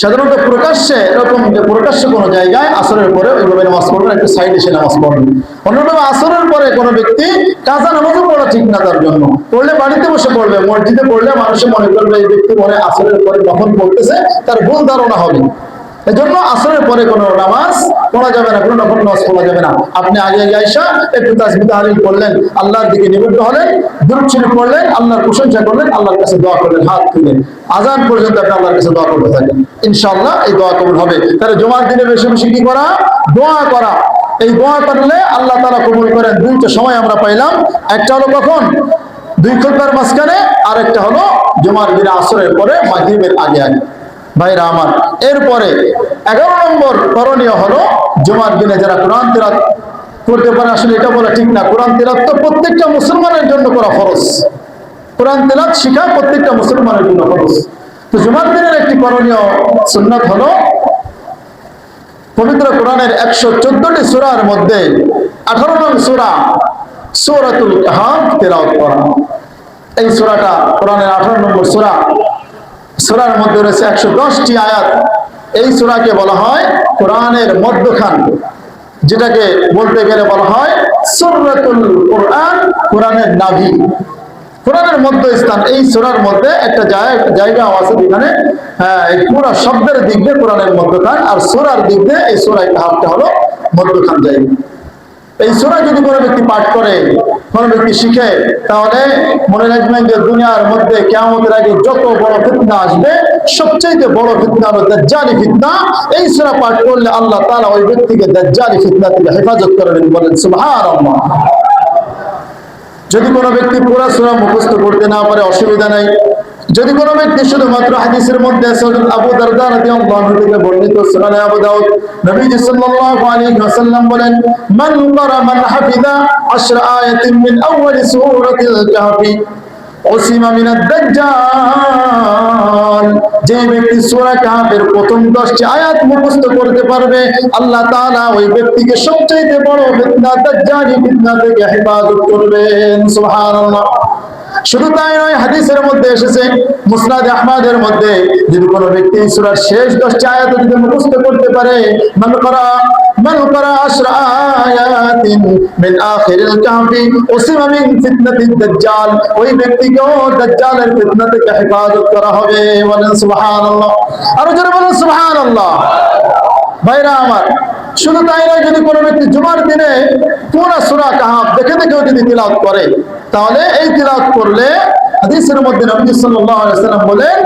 সাধারণত প্রকাশ্যে এরকম যে প্রকাশ্যে কোনো জায়গায় আসরের পরে ওইভাবে নামাজ পড়বেন, একটু সাইড এসে নামাজ পড়বেন। অন্যভাবে আসরের পরে কোনো ব্যক্তি কাজা নামাজও পড়া ঠিক না তার জন্য। পড়লে বাড়িতে বসে পড়বে, মসজিদে পড়লে মানুষে মনে করবে এই ব্যক্তি মনে আসরের পরে নফল পড়তেছে, তার ভুল ধারণা হবে। এজন্য আসরের পরে কোনো নামাজ পড়া যাবে না, কোনো নফল নামাজ পড়া যাবে না। আপনি আগে আগে আইসা একটু তাসবিহ তাহলিল করলেন, আল্লাহর দিকে নিবদ্ধ হলেন, দুরূদ শরীফ পড়লেন, আল্লাহর প্রশংসা করলেন, আল্লাহর কাছে দোয়া করলেন, হাত তুলে আযান পর্যন্ত আপনি আল্লাহর কাছে দোয়া করতে থাকেন, ইনশাআল্লাহ এই দোয়া কবুল হবে। তাহলে জুমার দিনে বেশি বেশি কি করা? দোয়া করা। এই দোয়া করলে আল্লাহ তাআলা কবুল করেন। দুইটা সময় আমরা পাইলাম, একটা হলো কখন? দুই খুতবার মাঝখানে, আর একটা হলো জুমার দিনে আসরের পরে মাগরিবের আগে আগে। ভাইরা আমার, এরপরে 11 নম্বর করণীয় হলো জুমার দিনে যারা কোরআন তিলাওয়াত করতে পারে, আসলে এটা বলা ঠিক না। কোরআন তিলাওয়াত তো প্রত্যেকটা মুসলমানের জন্য করা ফরজ। কোরআন তিলাওয়াত শিখা প্রত্যেকটা মুসলমানের জন্য ফরজ। তো জুমার দিনের একটি করণীয় সুন্নাত হলো পবিত্র কোরআনের 114টি সূরার মধ্যে 18 নং সূরা সূরাতুল কাহফ তিলাওয়াত করা। এই সূরাটা কোরআনের 18 নম্বর সূরা। সূরার মধ্যে রয়েছে 110টি আয়াত। এই সূরাকে বলা হয় কোরআনের মধ্যখান, যেটাকে বলতে গেলে বলা হয় সূরাতুল কোরআন, কোরআনের নাভি, কোরআনের মধ্যস্থান। এই সূরার মধ্যে একটা জায়গা আছে যেখানে এই পুরো শব্দের দিক দিয়ে কোরআনের মধ্যখান, আর সূরার দিক দিয়ে এই সূরা কাহফটা হলো মধ্যখান জায়গা। এই সূরা যদি কোনো ব্যক্তি পাঠ করে, কোনো ব্যক্তি শিখে, তাহলে মনে রাখবেন যে দুনিয়ার মধ্যে কিয়ামতের আগে যত বড় ফিতনা আসবে, সবচেয়ে বড় ফিতনা হলো দাজ্জালি ফিতনা। এই সূরা পাঠ করলে আল্লাহ তাআলা ওই ব্যক্তিকে দাজ্জালি ফিতনা থেকে হেফাজত করবেন, বলেন সুবহানাল্লাহ। যদি কোনো ব্যক্তি পুরো সূরা মুখস্থ করতে না পারে, অসুবিধা নাই। যদি কোনো ব্যক্তি শুধুমাত্র হাদিসের মধ্যে আবু দারদা রাদিয়াল্লাহু আনহু থেকে বর্ণিত সুনান আবু দাউদ, নবীজি সাল্লাল্লাহু আলাইহি ওয়াসাল্লাম বলেন, মান হাফিযা 10 আয়াতিন মিন আউয়ালি সূরাতিল কাহফি উসিমা মিনাদ দাজ্জাল। যে ব্যক্তি সূরা কাহফের প্রথম 10টি আয়াত মুখস্থ করতে পারবে, আল্লাহ তাআলা ওই ব্যক্তিকে সবচেয়ে বড় ফিতনা দাজ্জালি ফিতনা থেকে হেফাজত করবেন, সুবহানাল্লাহ। শুধু তাই নয়, হাদিসের মধ্যে এসেছে, মুসনাদ আহমদের মধ্যে, যদি কোনো ব্যক্তি সূরার শেষ 10টি আয়াত যদি মুখস্থ করতে পারে, মান করা 10 আয়াতিন মিন আখিরিল কাহফি উসিমা মিন ফিতনাতিদ দাজ্জাল, ওই ব্যক্তিকেও দাজ্জালের ফিতনা থেকে হেফাজত করা হবে, বলেন সুবহানাল্লাহ। আর যারা বলেন সুবহানাল্লাহ। ভাইরা আমার, শুধু তাই নয়, যদি কোনো ব্যক্তি জুমার দিনে পুরো সূরা কাহফ দেখে দেখেও যদি তিলাওয়াত করে, তাহলে এই তিলাওয়াত করলে হাদিসের মধ্যে নবী সাল্লাল্লাহু আলাইহি ওয়াসাল্লাম বলেন,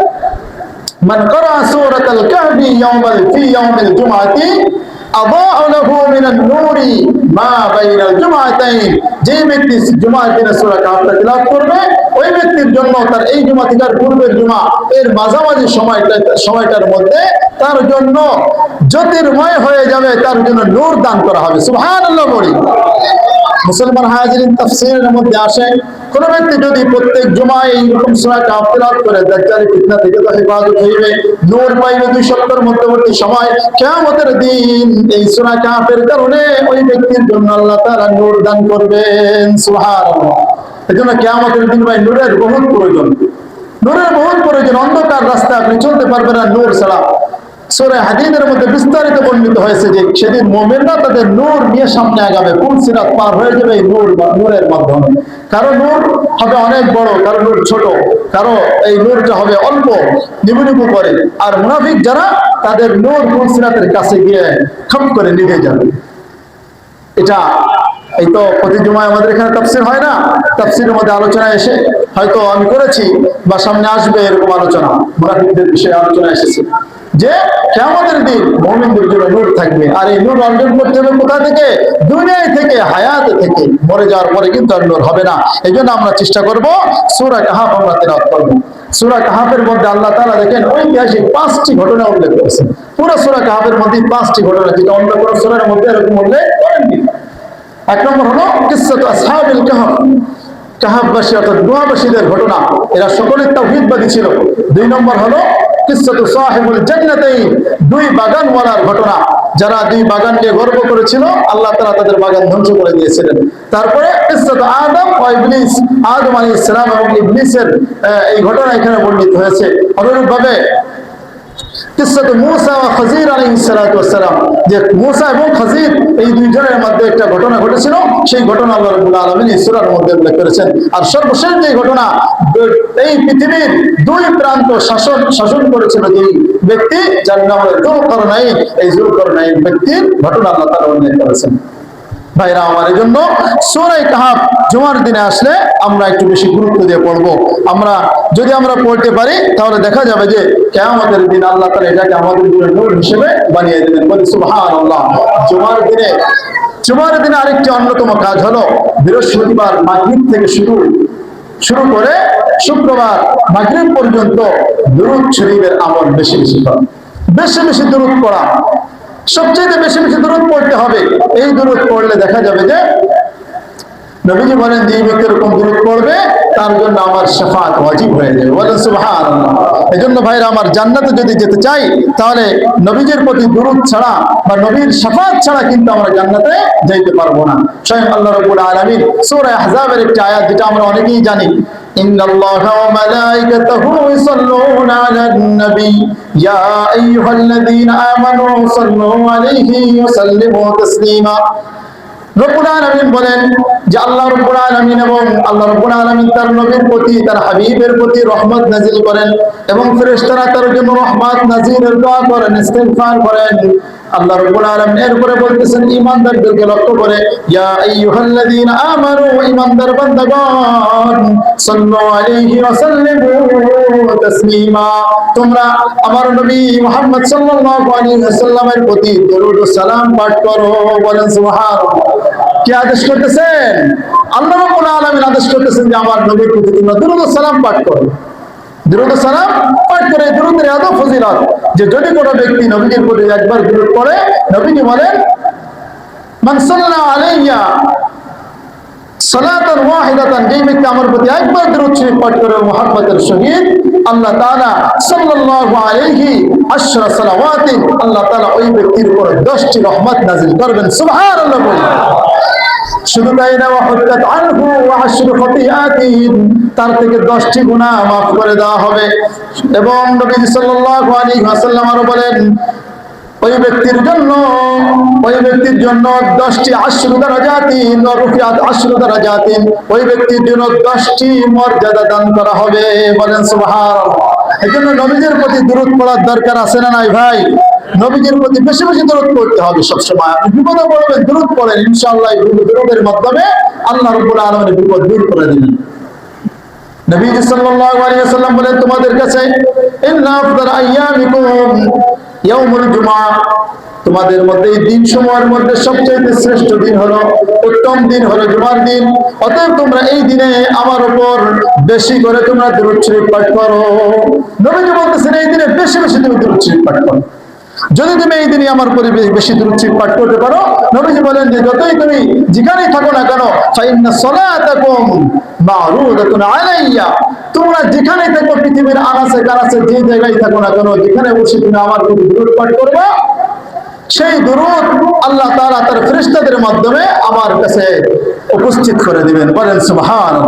মান ক্বারা সূরাতাল কাহফি ফি ইয়াউমিল জুমআতি আযাআ লাহু মিনান নূরি মা বাইনাল জুমআতাইন। যে ব্যক্তি জুমার দিনে সূরা কাহফ তিলাওয়াত করবে, ওই ব্যক্তির জন্য তার এই জুমা থেকে পূর্বের জুমা এর মাঝামাঝি সময়টার মধ্যে তার জন্য জ্যোতির্ময় হয়ে যাবে, তার জন্য নূর দান করা হবে, সুবহানাল্লাহ বলি। মুসলমান হাজিরিন, তাফসীরের মধ্যে আসে, কোন ব্যক্তি যদি প্রত্যেক জুমায় এইরকম সূরা কাহফ তিলাওয়াত করে, দাজ্জালি ফিতনা থেকে তো হেফাজত হইবে, নূর পাইবে 2 সপ্তাহ মধ্যবর্তী সময়। কিয়ামতের দিন এই সূরা কাহফের কারণে ওই ব্যক্তির জন্য আল্লাহ তাআলা নূর দান করবেন, সুবহানাল্লাহ। এজন্য কিয়ামতের দিন ভাই নূরের বহুত প্রয়োজন, নূরের বহুত প্রয়োজন। অন্ধকার রাস্তায় আপনি চলতে পারবেন না নূর ছাড়া। সূরা হাদীদের মধ্যে বিস্তারিত বর্ণিত হয়েছে যে সেদিন মুমিনরা তাদের নূর নিয়ে সামনে আগাবে, কোন সিরাত পার হয়ে যাবে এই নূরের মাধ্যমে। কারো নূর হবে অনেক বড়, কারো নূর ছোট, কারো এই নূরটা হবে অল্প নিবু নিবু করে। আর মুনাফিক যারা, তাদের নূর কোন সিরাতের কাছে গিয়ে খপ করে নিভে যাবে। এটা এই তো প্রতি জুমায় আমাদের এখানে তাফসীর হয় না, তাফসীরের মধ্যে আলোচনা এসে হয়তো আমি করেছি বা সামনে আসবে এরকম আলোচনা, মুনাফিকদের বিষয়ে আলোচনা এসেছে যে কিয়ামতের দিন মুমিনদের জন্য নূর থাকবে। আর এই নূর অর্জন করতে হবে কোথা থেকে? দুনিয়া থেকে, হায়াত থেকে। মরে যাওয়ার পরে কিন্তু আর নূর হবে না। এই জন্য আমরা চেষ্টা করব সূরা কাহফ আমরা তিলাওয়াত করব। সূরা কাহফের মধ্যে আল্লাহ তাআলা দেখেন ঐতিহাসিক 5টি ঘটনা উল্লেখ করেছেন। পুরো সূরা কাহফের মধ্যে 5টি ঘটনা, যেটা অন্য কোনো সূরার মধ্যে এরকম উল্লেখ করেননি। 1 নম্বর হলো কিসসাতু আসহাবিল কাহফ, কাহফবাসী অর্থাৎ গুহাবাসীদের ঘটনা। এরা সকলে তাওহীদবাদী ছিল। 2 নম্বর হলো কিসসাতু সাহিবুল জান্নাতাইন, দুই বাগানওয়ালার ঘটনা। যারা দুই বাগান নিয়ে গর্ব করেছিল, আল্লাহ তাআলা তাদের বাগান ধ্বংস করে দিয়েছিলেন। তারপরে কিসসাতু আদম ওয়া ইবলিস, আদম আলাইহিস সালাম এবং ইবলিসের এই ঘটনা এখানে বর্ণিত হয়েছে। অনুরূপভাবে কিসসাতু মূসা ওয়া খাজির আলাইহিস সালাতু ওয়াস সালাম, যে মূসা এবং খাজির এই দুইজনের মধ্যে একটা ঘটনা ঘটেছিল, সেই ঘটনা আল্লাহ রাব্বুল আলামিন এই সূরার মধ্যে উল্লেখ করেছেন। আর সর্বশেষ যে ঘটনা, এই পৃথিবীর দুই প্রান্ত শাসন করেছিল যে ব্যক্তি, যার নাম হলো যুলকারনাইন, এই যুলকারনাইন ব্যক্তির ঘটনা আল্লাহ তাআলা উল্লেখ করেছেন। ভাইরা আমার, এই জন্য সূরা কাহফ জুমার দিনে আসলে আমরা একটু বেশি গুরুত্ব দিয়ে পড়বো। যদি আমরা পড়তে পারি তাহলে দেখা যাবে যে কিয়ামতের দিন আল্লাহ তাআলা এটাকে আমাদের জন্য নূর হিসেবে বানিয়ে দেবেন। বলি সুবহানাল্লাহ। জুমার দিনে আরেকটি অন্যতম কাজ হলো বৃহস্পতিবার মাগরিব থেকে শুরু করে শুক্রবার মাগরিব পর্যন্ত দুরূদ শরীফের আমল বেশি বেশি করা, বেশি বেশি দুরূদ পড়া। সবচেয়ে বেশি বেশি দুরূদ পড়তে হবে। এই দুরূদ পড়লে দেখা যাবে যে নবীজি বলেন যে এই ব্যক্তি এরকম দুরূদ পড়বে, তার জন্য আমার শাফাআত ওয়াজিব হয়ে যাবে। বলেন সুবহানাল্লাহ। এজন্য ভাইরা আমার, জান্নাতে যদি যেতে চাই তাহলে নবীজির প্রতি দুরূদ ছাড়া বা নবীর শাফাআত ছাড়া কিন্তু আমরা জান্নাতে যাইতে পারবো না। স্বয়ং আল্লাহ রাব্বুল আলামিন সূরা আহজাবের একটি আয়াত, যেটা আমরা অনেকেই জানি, ইন্নাল্লাহা ওয়া মালাইকাতাহু ইউসাল্লুনা আলান নবী ইয়া আইয়ুহাল্লাযীনা আমানু সাল্লু আলাইহি ওয়া সাল্লিমু তাসলিমা। রব্বুল আলামিন বলেন যে আল্লাহ রব্বুল আলামিন এবং আল্লাহ রব্বুল আলামিন তার নবীর প্রতি, তার হাবিবের প্রতি রহমত নাযিল করেন এবং ফেরেশতারা তার জন্য রহমত নাযিলের দোয়া করেন, ইস্তিগফার করেন। আল্লাহ রাব্বুল আলামিন এরপরে বলতেছেন ঈমানদারদেরকে লক্ষ্য করে, ইয়া আইয়ুহাল্লাযীনা আমানু, ঈমানদার বান্দাগণ, সাল্লু আলাইহি ওয়া সাল্লিমু তাসলিমা, তোমরা আমার নবী মুহাম্মদ সাল্লাল্লাহু আলাইহি ওয়াসাল্লামের প্রতি দরুদ ও সালাম পাঠ করো। বলেন সুবহানাল্লাহ। কি আদেশ করতেছেন? আল্লাহ রাব্বুল আলামিন আদেশ করতেছেন যে আমার নবীর প্রতি তোমরা দরুদ ও সালাম পাঠ করো। দরুদ ও সালাম পাঠ করে, দরুদের এত ফজিলত যে যদি কোনো ব্যক্তি নবীর প্রতি একবার দরুদ পড়ে, নবীজি বলেন মান সাল্লা আলাইয়া সালাতান ওয়াহিদাতান, যে ব্যক্তি আমার প্রতি একবার দরুদ শরীফ পাঠ করে মুহাব্বতের সহিত, আল্লাহ তাআলা সাল্লাল্লাহু আলাইহি আশরা সালাওয়াতিন, আল্লাহ তাআলা ওই ব্যক্তির উপর 10টি রহমত নাযিল করবেন। সুবহানাল্লাহ। শুধু তাই না, ওয়াহুত্তাত আনহু ওয়া আশরু খতিআতিহি, তার থেকে 10টি গুনাহ মাফ করে দেওয়া হবে। এবং নবী সাল্লাল্লাহু আলাইহি ওয়াসাল্লাম আরো বলেন, ওই ব্যক্তির জন্য 10টি আশরু দারাজাতিন ওয়া রুফিআত আশরু দারাজাতিন, ওই ব্যক্তির জন্য 10টি মর্যাদা দান করা হবে। বলেন সুবহানাল্লাহ। এজন্য নবীর প্রতি দরুদ পড়ার দরকার আছে না নাই ভাই? নবীর প্রতি বেশি বেশি দরুদ পড়তে হবে সব সময়। আপনি বিপদে পড়বেন, দরুদ পড়েন, ইনশাআল্লাহ এই দরুদের মাধ্যমে আল্লাহ রাব্বুল আলামিন বিপদ দূর করে দিবেন। নবী সাল্লাল্লাহু আলাইহি ওয়াসাল্লাম বলেন, তোমাদের কাছে ইন্না আফদাল আইয়ামিকুম ইয়াউমুল জুমআ, তোমাদের মধ্যে এই দিন সমূহের মধ্যে সবচেয়ে শ্রেষ্ঠ দিন হলো, উত্তম দিন হলো জুমার দিন। অতএব তোমরা এই দিনে আমার উপর বেশি করে তোমরা দরুদ শরীফ পাঠ করো। নবীজি বলতেছেন এই দিনে বেশি বেশি তুমি দরুদ শরীফ পাঠ করো। যদি তুমি এই দিনে আমার পরিবেশ বেশি দরুদ শরীফ পাঠ করতে পারো, নবীজি বলেন যে যতই তুমি যেখানেই থাকো না কেন, ফাইন্না সালাতাকুম মা'রুদাতুন আলাইয়া, তোমরা যেখানেই থাকো, পৃথিবীর আনাচে কানাচে যে জায়গায় থাকো না কেন, যেখানে বসে তুমি আমার প্রতি দরুদ পাঠ করবে, সেই দরুদ আল্লাহ তাআলা তার ফেরেশতাদের মাধ্যমে আমার কাছে উপস্থিত করে দিবেন। বলেন সুবহানাল্লাহ।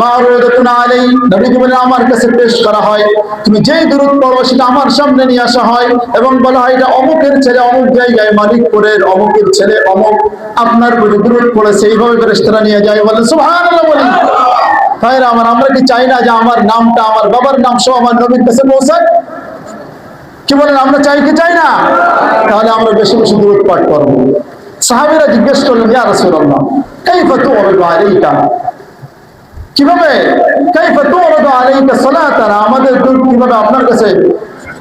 মা'রুদাতুন আলাই, নবীজি বলেন আমার কাছে পেশ করা হয়, তুমি যেই দরুদ পড়ো সেটা আমার সামনে নিয়ে আসা হয় এবং বলা হয় এটা অমুকের ছেলে অমুক জায়গায় মালিকপুরের অমুকের ছেলে অমুক আপনার প্রতি দরুদ পড়েছে, এইভাবে ফেরেশতারা নিয়ে যায়। বলেন সুবহানাল্লাহ। বলেন ভাইরা আমার, আমরা কি চাই না যে আমার নামটা, আমার বাবার নাম সহ আমার নবীর কাছে পৌঁছায়? কি বলেন, আমরা চাই কি চাই না? তাহলে আমরা বেশি বেশি দরুদ পাঠ করব। সাহাবীরা জিজ্ঞেস করলেন, ইয়া রাসূলুল্লাহ কাইফা তু'রাদু আলাইকা, কিভাবে কাইফা তু'রাদু আলাইকা সালাতানা, আমাদের দরুদ কিভাবে আপনার কাছে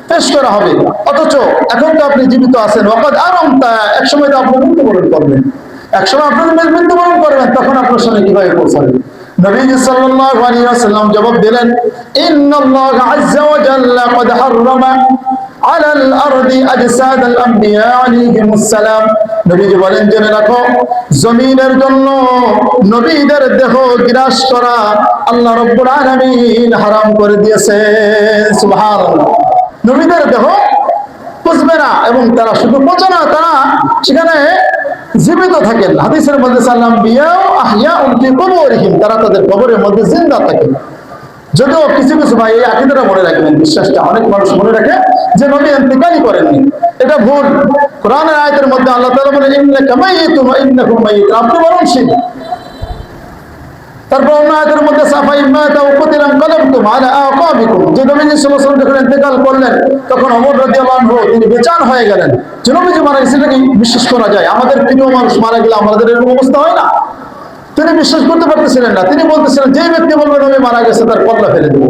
পেশ করা হবে, অথচ এখন তো আপনি জীবিত আছেন, ওয়াকাদ আরামতা, এক সময় তো আপনি মৃত্যুবরণ করবেন, এক সময় আপনি মৃত্যুবরণ করবেন, তখন আপনার সামনে কিভাবে পৌঁছাবে? নবীজি সাল্লাল্লাহু আলাইহি ওয়াসাল্লাম জবাব দিলেন, ইন্নাল্লাহা আযজা ওয়া জাল্লা ক্বাদ হাররামা আলাল আরদি আজসাদাল আমবিয়া আলাইহিমুস সালাম। নবীজি বলেন, জেনে রাখো, জমিনের জন্য নবীদের দেহ গ্রাস করা আল্লাহ রাব্বুল আলামিন হারাম করে দিয়েছেন। সুবহানাল্লাহ। নবীদের দেহ পচবে না, এবং তারা শুধু পচে না, তারা সেখানে জীবিত থাকেন। হাদিসের মধ্যে সাল্লাম বিয়াও আহইয়াউন ফি কুবুরিহিম, তারা তাদের কবরের মধ্যে জিন্দা থাকে। যদিও কিছু কিছু ভাই এই আকীদাটা মনে রাখবেন, বিশ্বাসটা অনেক মানুষ মনে রাখে যে নবী ইন্তেকালই করেননি। এটা ভুল। কোরআনের আয়াতের মধ্যে আল্লাহ তাআলা বলেন, ইন্নাকা মাইয়িতুন ওয়া ইন্নাকুম মাইয়িতুন, আপনি মরণশীল। তারপর অন্য আয়াতের মধ্যে সাফা ইম্মাতা ওয়া কুতিলাম কালাবতুম আলা আকাবিকুম, যে নবীজি সাল্লাল্লাহু আলাইহি ওয়াসাল্লাম যখন ইন্তেকাল করলেন তখন ওমর রাদিয়াল্লাহু আনহু তিনি বেচান হয়ে গেলেন যে নবীজি মারা গেছেন, নাকি বিশ্বাস করা যায়? আমাদের প্রিয় মানুষ মারা গেলে আমাদের এরকম অবস্থা হয় না? তিনি বিশ্বাস করতে পারতেছিলেন না। তিনি বলতেছিলেন, যে ব্যক্তি বলবে নবী মারা গেছে তার কল্লা ফেলে দেব।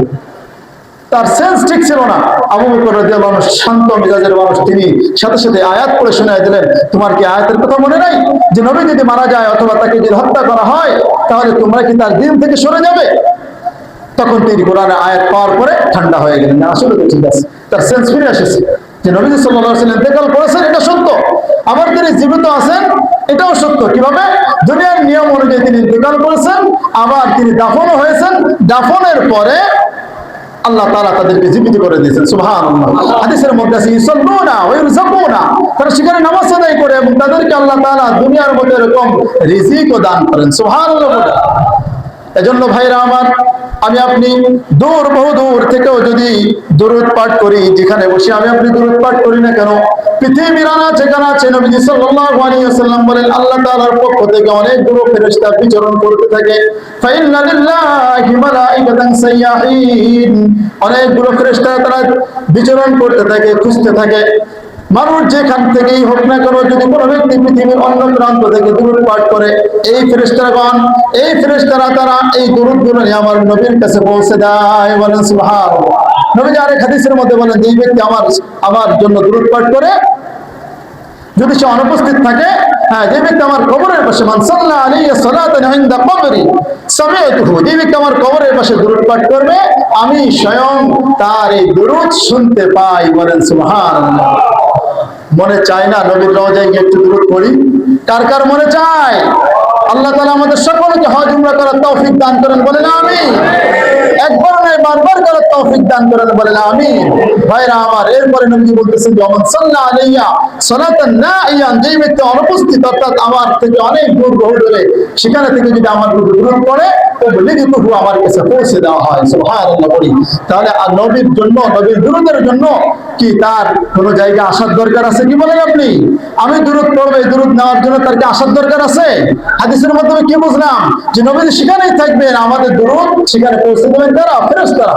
তার সেন্স ঠিক ছিল না। আবু বকর রাদিয়াল্লাহু আনহু শান্ত মেজাজের মানুষ, তিনি সাথে সাথে আয়াত পড়ে শোনায় দিলেন, তোমার কি আয়াতের কথা মনে নাই যে নবী যদি মারা যায় অথবা তাকে যদি হত্যা করা হয় তাহলে তোমরা কি তার দিন থেকে সরে যাবে? তখন তিনি কোরআনের আয়াত পাওয়ার পরে ঠান্ডা হয়ে গেলেন, না আসলে তো ঠিক আছে, তার সেন্স ফিরে এসেছে যে নবী সাল্লাল্লাহু আলাইহি ওয়াসাল্লাম ইন্তেকাল করেছেন, এটা সত্য, আবার তিনি জীবিত আছেন, এটাও সত্য। কিভাবে? দুনিয়ার নিয়ম অনুযায়ী তিনি ইন্তেকাল করেছেন, আবার তিনি দাফনও হয়েছেন। দাফনের পরে আল্লাহ তাআলা তাদেরকে জীবিত করে দিয়েছেন। সুবহানাল্লাহ। হাদিসের মধ্যে আছে ইসাল্লুনা ওয়া ইরযাকুনা, তারা সেখানে নামাজ আদায় করে এবং তাদেরকে আল্লাহ তাআলা দুনিয়ার মধ্যে এরকম রিজিকও দান করেন। সুবহানাল্লাহ। এজন্য ভাইরা আমার, আমি আপনি দূর বহু দূর থেকেও যদি দুরূদ পাঠ করি, যেখানে বসে আমি আপনি দুরূদ পাঠ করি না কেন, পৃথিবীর আনা ঠিকানা আছে, নবীজি সাল্লাল্লাহু আলাইহি ওয়াসাল্লাম বলেন, আল্লাহ তাআলার পক্ষ থেকে অনেকগুলো ফেরেশতা বিচরণ করতে থাকে। ফাইন্না লিল্লাহি মালাইকাতান সাইয়াহিন, অনেকগুলো ফেরেশতা তারা বিচরণ করতে থাকে, খুঁজতে থাকে। মানুষ যেখান থেকেই হোক না কেন, যদি কোনো ব্যক্তি পৃথিবীর অন্য প্রান্ত থেকে দুরূদ পাঠ করে, এই ফেরেশতাগণ, এই ফেরেশতারা তারা এই দুরূদগুলো নিয়ে আমার নবীর কাছে পৌঁছে দেয়। বলেন সুবহানাল্লাহ। নবী আরেক হাদিসের মধ্যে বলেন, যে ব্যক্তি আমার জন্য দুরূদ পাঠ করে, যদি সে অনুপস্থিত থাকে, যে ব্যক্তি আমার কবরের পাশে, মান সাল্লা আলাইহি সালাতান ইনদা কবরি সামিআতুহু, যে ব্যক্তি আমার কবরের পাশে দুরূদ পাঠ করবে, আমি স্বয়ং তার এই দুরূদ শুনতে পাই। বলেন সুবহানাল্লাহ। মনে চায় না নবীর রওজায় গিয়ে একটু দুরূদ পড়ি? কার কার মনে চায়? আল্লাহ তাআলা আমাদের সকলকে হজ উমরা করার তৌফিক দান করেন, বলেন আমিন। একবার নয়, বারবার করার তৌফিক দান করেন, বলেন আমিন। ভাইরা আমার, এরপরে নবী বলতেছেন, ওমান সাল্লা আলাইয়া সালাতান নাইয়ান, যে ব্যক্তি অনুপস্থিত অর্থাৎ আমার থেকে অনেক দূর বহু দূরে, সেখানে থেকে যদি আমার দুরূদ পড়ে, লিখিতহু আমার কাছে পৌঁছে দেওয়া হয়। সুবহানাল্লাহ বলি। তাহলে আর নবীর জন্য, নবীর দুরূদের জন্য কি তার কোনো জায়গা আসার দরকার আছে কি? বলেন আপনি। আমি দুরূদ পড়বো, এই দুরূদ নেওয়ার জন্য তার কি আসার দরকার আছে? হাদিসের মাধ্যমে কি বুঝলাম? যে নবী সেখানেই থাকবেন, আমাদের দুরূদ সেখানে পৌঁছে দেবেন কারা? ফেরেশতারা।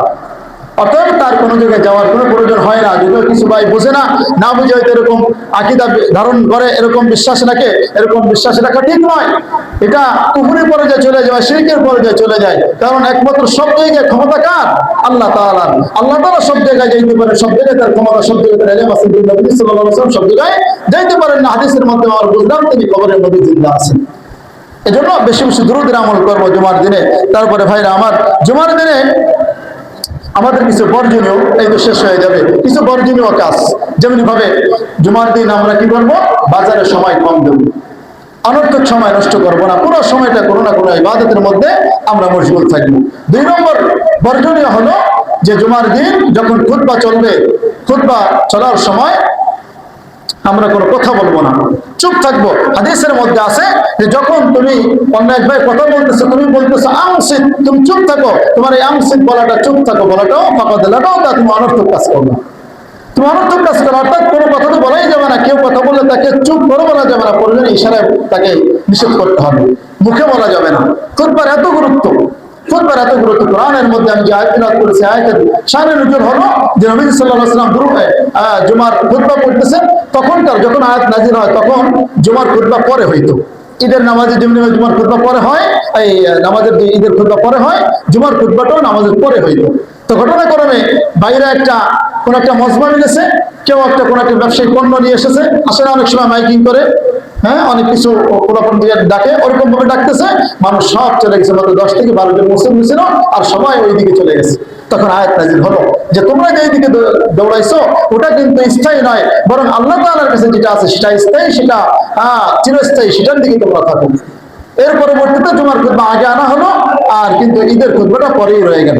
অতএব তার কোনো জায়গায় যাওয়ার কোনো প্রয়োজন হয় না। যদিও কিছু ভাই বোঝে না বুঝে হয়তো এরকম আকীদা ধারণ করে, এরকম বিশ্বাস রাখে। এরকম বিশ্বাস রাখা ঠিক নয়। এটা কুফরের পর্যায়ে চলে যায়, শিরকের পর্যায়ে চলে যায়। কারণ একমাত্র সব জায়গায় ক্ষমতা কার? আল্লাহ তাআলার। আল্লাহ তাআলা সব জায়গায় যাইতে পারে, সব জায়গায় তার ক্ষমতা, সব জায়গায় তার ইলম আছে। নবী সাল্লাল্লাহু আলাইহি ওয়াসাল্লাম সব জায়গায় যাইতে পারেন না। হাদিসের মধ্যে আমরা বুঝলাম তিনি কবরের মধ্যে জিন্দা আছেন। এজন্য বেশি বেশি দুরূদের আমল করবো জুমার দিনে। তারপরে ভাইরা আমার, জুমার দিনে আমাদের কিছু বর্জনীয়, এই তো শেষ হয়ে যাবে, কিছু বর্জনীয় কাজ। যেমন ভাবে জুমার দিন আমরা কি করবো? বাজারে সময় কম দেব, অনর্থক সময় নষ্ট করবো না, পুরো সময়টা কোনো না কোনো ইবাদতের মধ্যে আমরা মশগুল থাকবো। 2 নম্বর বর্জনীয় হলো যে জুমার দিন যখন খুতবা চলবে, খুতবা চলার সময় আমরা কোনো কথা বলবো না, চুপ থাকবো। হাদিসের মধ্যে আছে যে যখন তুমি অন্য এক ভাই কথা বলতেছো, তুমি বলতেছো আমসিত, তুমি চুপ থাকো, তোমার এই আমসিত বলাটা, চুপ থাকো বলাটাও ফাঁকা দিলাটাও তা তুমি অনর্থক কাজ করবে। তুমি অনর্থক কাজ করো, অর্থাৎ কোনো কথা তো বলাই যাবে না। কেউ কথা বললে তাকে চুপ করে বলা যাবে না, প্রয়োজনে ইশারায় তাকে নিষেধ করতে হবে, মুখে বলা যাবে না। খুতবার এত গুরুত্ব, খুতবার এত গুরুত্ব। কোরআনের মধ্যে আমি যে আয়াত তিলাওয়াত করেছি, আয়াতের শানে নজুল হলো যে নবী সাল্লাল্লাহু আলাইহি ওয়াসাল্লাম জুমার খুতবা পড়তেছেন, তখনকার যখন আয়াত নাযিল হয় তখন জুমার খুতবা পরে হইতো। ঈদের নামাজে যেমনি জুমার খুতবা পরে হয়, এই নামাজের ঈদের খুতবা পরে হয়, জুমার খুতবাটাও নামাজের পরে হইতো। তো ঘটনাক্রমে বাইরে একটা কোন একটা মজমা মিলেছে, কেউ একটা কোন একটা ব্যবসায়িক পণ্য নিয়ে এসেছে, আসলে অনেক সময় মাইকিং করে, হ্যাঁ, অনেক কিছু কোলাপন দিয়ে ডাকে, ওরকম ভাবে ডাকতেছে, মানুষ সব চলে গেছে, মাত্র 10 থেকে 12 জন মুসলিম ছিল, আর সবাই ওই দিকে চলে গেছে। তখন আয়াত নাযিল হলো যে তোমরা যেই দিকে দৌড়াইছো ওটা কিন্তু স্থায়ী নয়, বরং আল্লাহ তাআলার কাছে যেটা আছে সেটা স্থায়ী, সেটা চিরস্থায়ী, সেটার দিকে তোমরা থাকো। এর পরবর্তীতে জুমার খুতবা আগে আনা হলো, আর কিন্তু ঈদের খুতবাটা পরেই রয়ে গেল।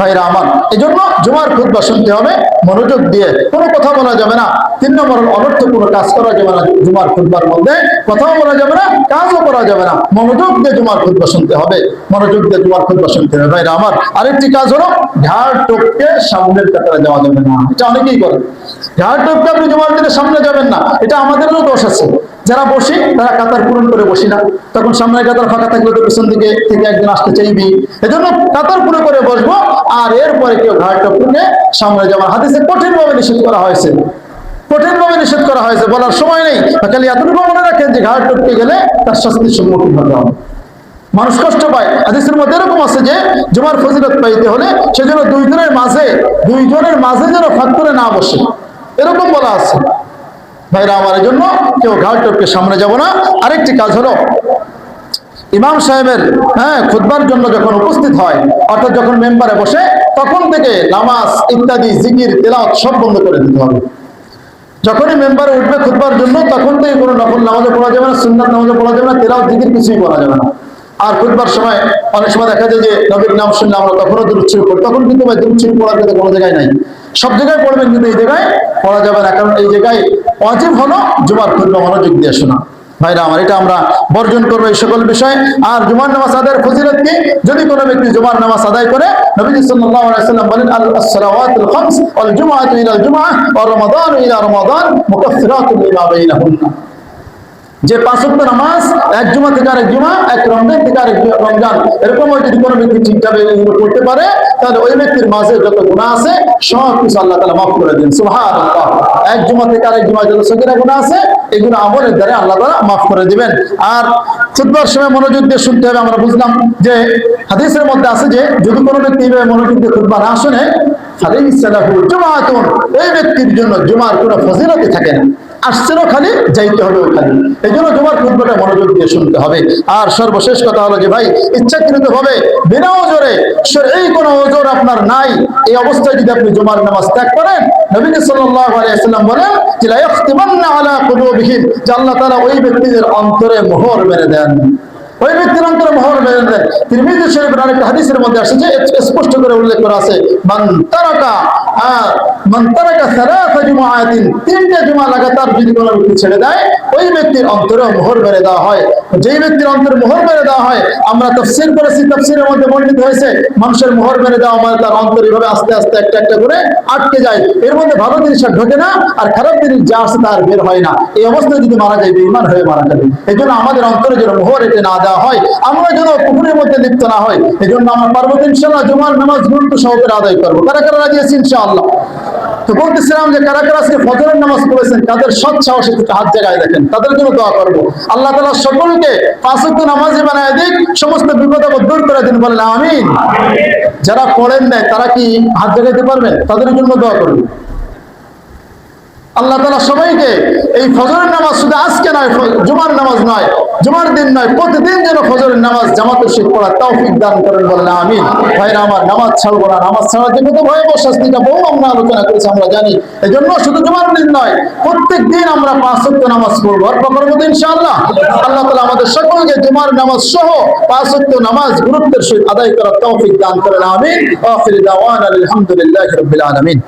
ভাইরা আমার, এই জন্য জুমার খুতবা শুনতে হবে মনোযোগ দিয়ে, কোনো কথা বলা যাবে না। 3 নম্বর, অনর্থ কোনো কাজ করা যাবে না। জুমার খুতবার মধ্যে কথাও বলা যাবে না, কাজও করা যাবে না। মনোযোগ দিয়ে জুমার খুতবা শুনতে হবে, মনোযোগ দিয়ে জুমার খুতবা শুনতে হবে। ভাইরা আমার, আরেকটি কাজ হলো ঘাড় টপকে সামনের কাতারে যাওয়া যাবে না। এটা অনেকেই করে, ঘাড় টপকে আপনি জুমার দিনে সামনে যাবেন না। এটা আমাদেরও দোষ আছে, যারা বসি তারা কাতার পূরণ করে বসি না, তখন সামনের কাতার ফাঁকা থাকলে তো পিছন দিকে থেকে একজন আসতে চাইবি, এজন্য কাতার পুরো করে বসবো। আর এরপরে কেউ ঘাড় টপকে সামনে যাওয়ার হাদিসে কঠিন ভাবে নিষেধ করা হয়েছে, কঠিন ভাবে নিষেধ করা হয়েছে, বলার সময় নেই। খালি এতটুকু মনে রাখেন যে ঘাড় টপকে গেলে তার শাস্তির সম্মুখীন হতে হবে। মানুষ কষ্ট পায়, হাদিসের মধ্যে এরকম আছে যে জুমার ফজিলত পাইতে হলে সেজন্য দুইজনের মাঝে যেন ফাঁক করে না বসে, এরকম বলা আছে। ভাইরা আমার, এই জন্য কেউ ঘাড় টপকে সামনে যাব না। আরেকটি কাজ হলো ইমাম সাহেবের খুতবার জন্য যখন উপস্থিত হয়, অর্থাৎ যখন মেম্বারে বসে, তখন থেকে নামাজ ইত্যাদি জিকির তেলাওয়াত সব বন্ধ করে দিতে হবে। যখনই মেম্বারে উঠবে খুতবার জন্য, তখন থেকে কোনো নফল নামাজও পড়া যাবে না, সুন্নাত নামাজও পড়া যাবে না, তেলাওয়াত জিকির কিছুই পড়া যাবে না। আর খুতবার সময় অনেক সময় দেখা যায় যে নবীর নাম শুনলে আমরা তখনও দুরূদ শরীফ পড়ি, তখন কিন্তু ভাই দুরূদ শরীফ পড়ার কিন্তু কোনো জায়গায় নাই। সব জায়গায় পড়বেন, কিন্তু এই জায়গায় পড়া যাবে না, কারণ এই জায়গায় ওয়াজিব হলো জুমার খুতবা মনোযোগ দিয়ে শোনা। ভাইরা আমার, এটা আমরা বর্জন করবো এই সকল বিষয়। আর জুমার নামাজ আদায়ের ফজিলত কি? যদি কোনো ব্যক্তি জুমার নামাজ আদায় করে, নবী সাল্লাল্লাহু আলাইহি ওয়াসাল্লাম বলেন, আস-সালাওয়াতুল খামস ওয়াল জুমআতু ইলা আল-জুমআহ ওয়া রমাদানু ইলা রমাদান মুকাফফিরাতুন লিমা বাইনাহুন্না। যে 5 ওয়াক্ত নামাজ এক জুমা থেকে আরেক জুমা, এক রমজান থেকে আরেক রমজান, এরকম যদি কোনো ব্যক্তি ঠিকভাবে করতে পারে, তাহলে ওই ব্যক্তির মাঝে যত গুনাহ আছে সব কিছু আল্লাহ তাআলা মাফ করে দেন। সুবহানাল্লাহ। এক জুমা থেকে আরেক জুমা যত সগীরা গুনাহ আছে, এগুলো আমলের দ্বারা আল্লাহ তাআলা মাফ করে দিবেন। আর খুতবার সময় মনোযোগ দিয়ে শুনতে হবে। আমরা বুঝলাম যে হাদিসের মধ্যে আছে যে যদি কোনো ব্যক্তি এইভাবে মনোযোগ দিয়ে খুতবা না শুনে, ফালাইসা লাহু জুমআতুন, ওই ব্যক্তির জন্য জুমার কোনো ফজিলতই থাকে না। আসছেনও খালি, যাইতে হবে খালি। এই জন্য জুমার খুতবাটা মনোযোগ দিয়ে শুনতে হবে। আর সর্বশেষ কথা হলো যে ভাই, ইচ্ছাকৃত ভাবে বিনা ওজরে, এই কোনো ওজর আপনার নাই, এই অবস্থায় যদি আপনি জুমার নামাজ ত্যাগ করেন, নবী সাল্লাল্লাহু আলাইহি ওয়াসাল্লাম বলেন যে লা ইয়াখতিমান্না আলা কুলুবিহিম, যে আল্লাহ তাআলা ওই ব্যক্তিদের অন্তরে মোহর মেরে দেন, ওই ব্যক্তির অন্তরে মোহর মেরে দেন। তিরমিজি শরীফের আরেকটা হাদিসের মধ্যে আসছে, স্পষ্ট করে উল্লেখ করা আছে, মান তারাকা সালাসা জুমআতিন, 3টা জুমা লাগাতার যদি কোনো ব্যক্তি ছেড়ে দেয়, ওই ব্যক্তির অন্তরে মোহর মেরে দেওয়া হয়। যেই ব্যক্তির অন্তরে মোহর মেরে দেওয়া হয়, আমরা তাফসীর করেছি, তাফসীরের মধ্যে বর্ণিত হয়েছে মানুষের মোহর মেরে দেওয়া মানে তার অন্তর এভাবে আস্তে আস্তে একটা একটা করে আটকে যায়, এর মধ্যে ভালো জিনিস আর ঢোকে না, আর খারাপ জিনিস যা আছে তার বের হয় না। এই অবস্থায় যদি মারা যায়, বেঈমান হয়ে মারা যাবে। এই জন্য আমাদের অন্তরে যেন মোহর এটে না দেওয়া হয়, আমরা যেন কুফরের মধ্যে লিপ্ত না হয়। এই জন্য আমরা পারবো ইনশাআল্লাহ জুমার নামাজ গুরুত্ব সহকারে আদায় করবো। কারা কারা রাজি আছি ইনশাআল্লাহ? তো বলতেছিলাম যে কারা কারা আজকে ফজরের নামাজ পড়েছেন, তাদের সৎ সাহসে হাত জায়গায় দেখেন, তাদের জন্য দোয়া করবো। আল্লাহ তাআলা সকলকে 5 ওয়াক্ত নামাজি বানায় দিক, সমস্ত বিপদ আপদ দূর করে দিন, বলেন আমিন। যারা পড়েন নাই তারা কি হাত জাগাইতে পারবেন? তাদের জন্য দোয়া করবো। আল্লাহ তাআলা সবাইকে এই ফজরের নামাজ শুধু আজকে নয়, জুমার নামাজ নয়, জুমার দিন নয়, প্রতিদিন যেন ফজরের নামাজ জামাতের সাথে পড়ার তৌফিক দান করেন, বলেন আমিন। ভাইরা আমার, নামাজ ছাড়বো না। নামাজ ছাড়ার জন্য তো ভয়াবহ শাস্তিটা বহু আমরা আলোচনা করেছি, আমরা জানি। এই জন্য শুধু জুমার দিন নয়, প্রত্যেক দিন আমরা 5 ওয়াক্ত নামাজ পড়বো, আর করবো ইনশাআল্লাহ। আল্লাহ তাআলা আমাদের সকলকে জুমার নামাজ সহ 5 ওয়াক্ত নামাজ গুরুত্বের সহিত আদায় করার তৌফিক দান করেন, আমিন। আখির দাওয়ানা আলহামদুলিল্লাহি রাব্বিল আলামিন।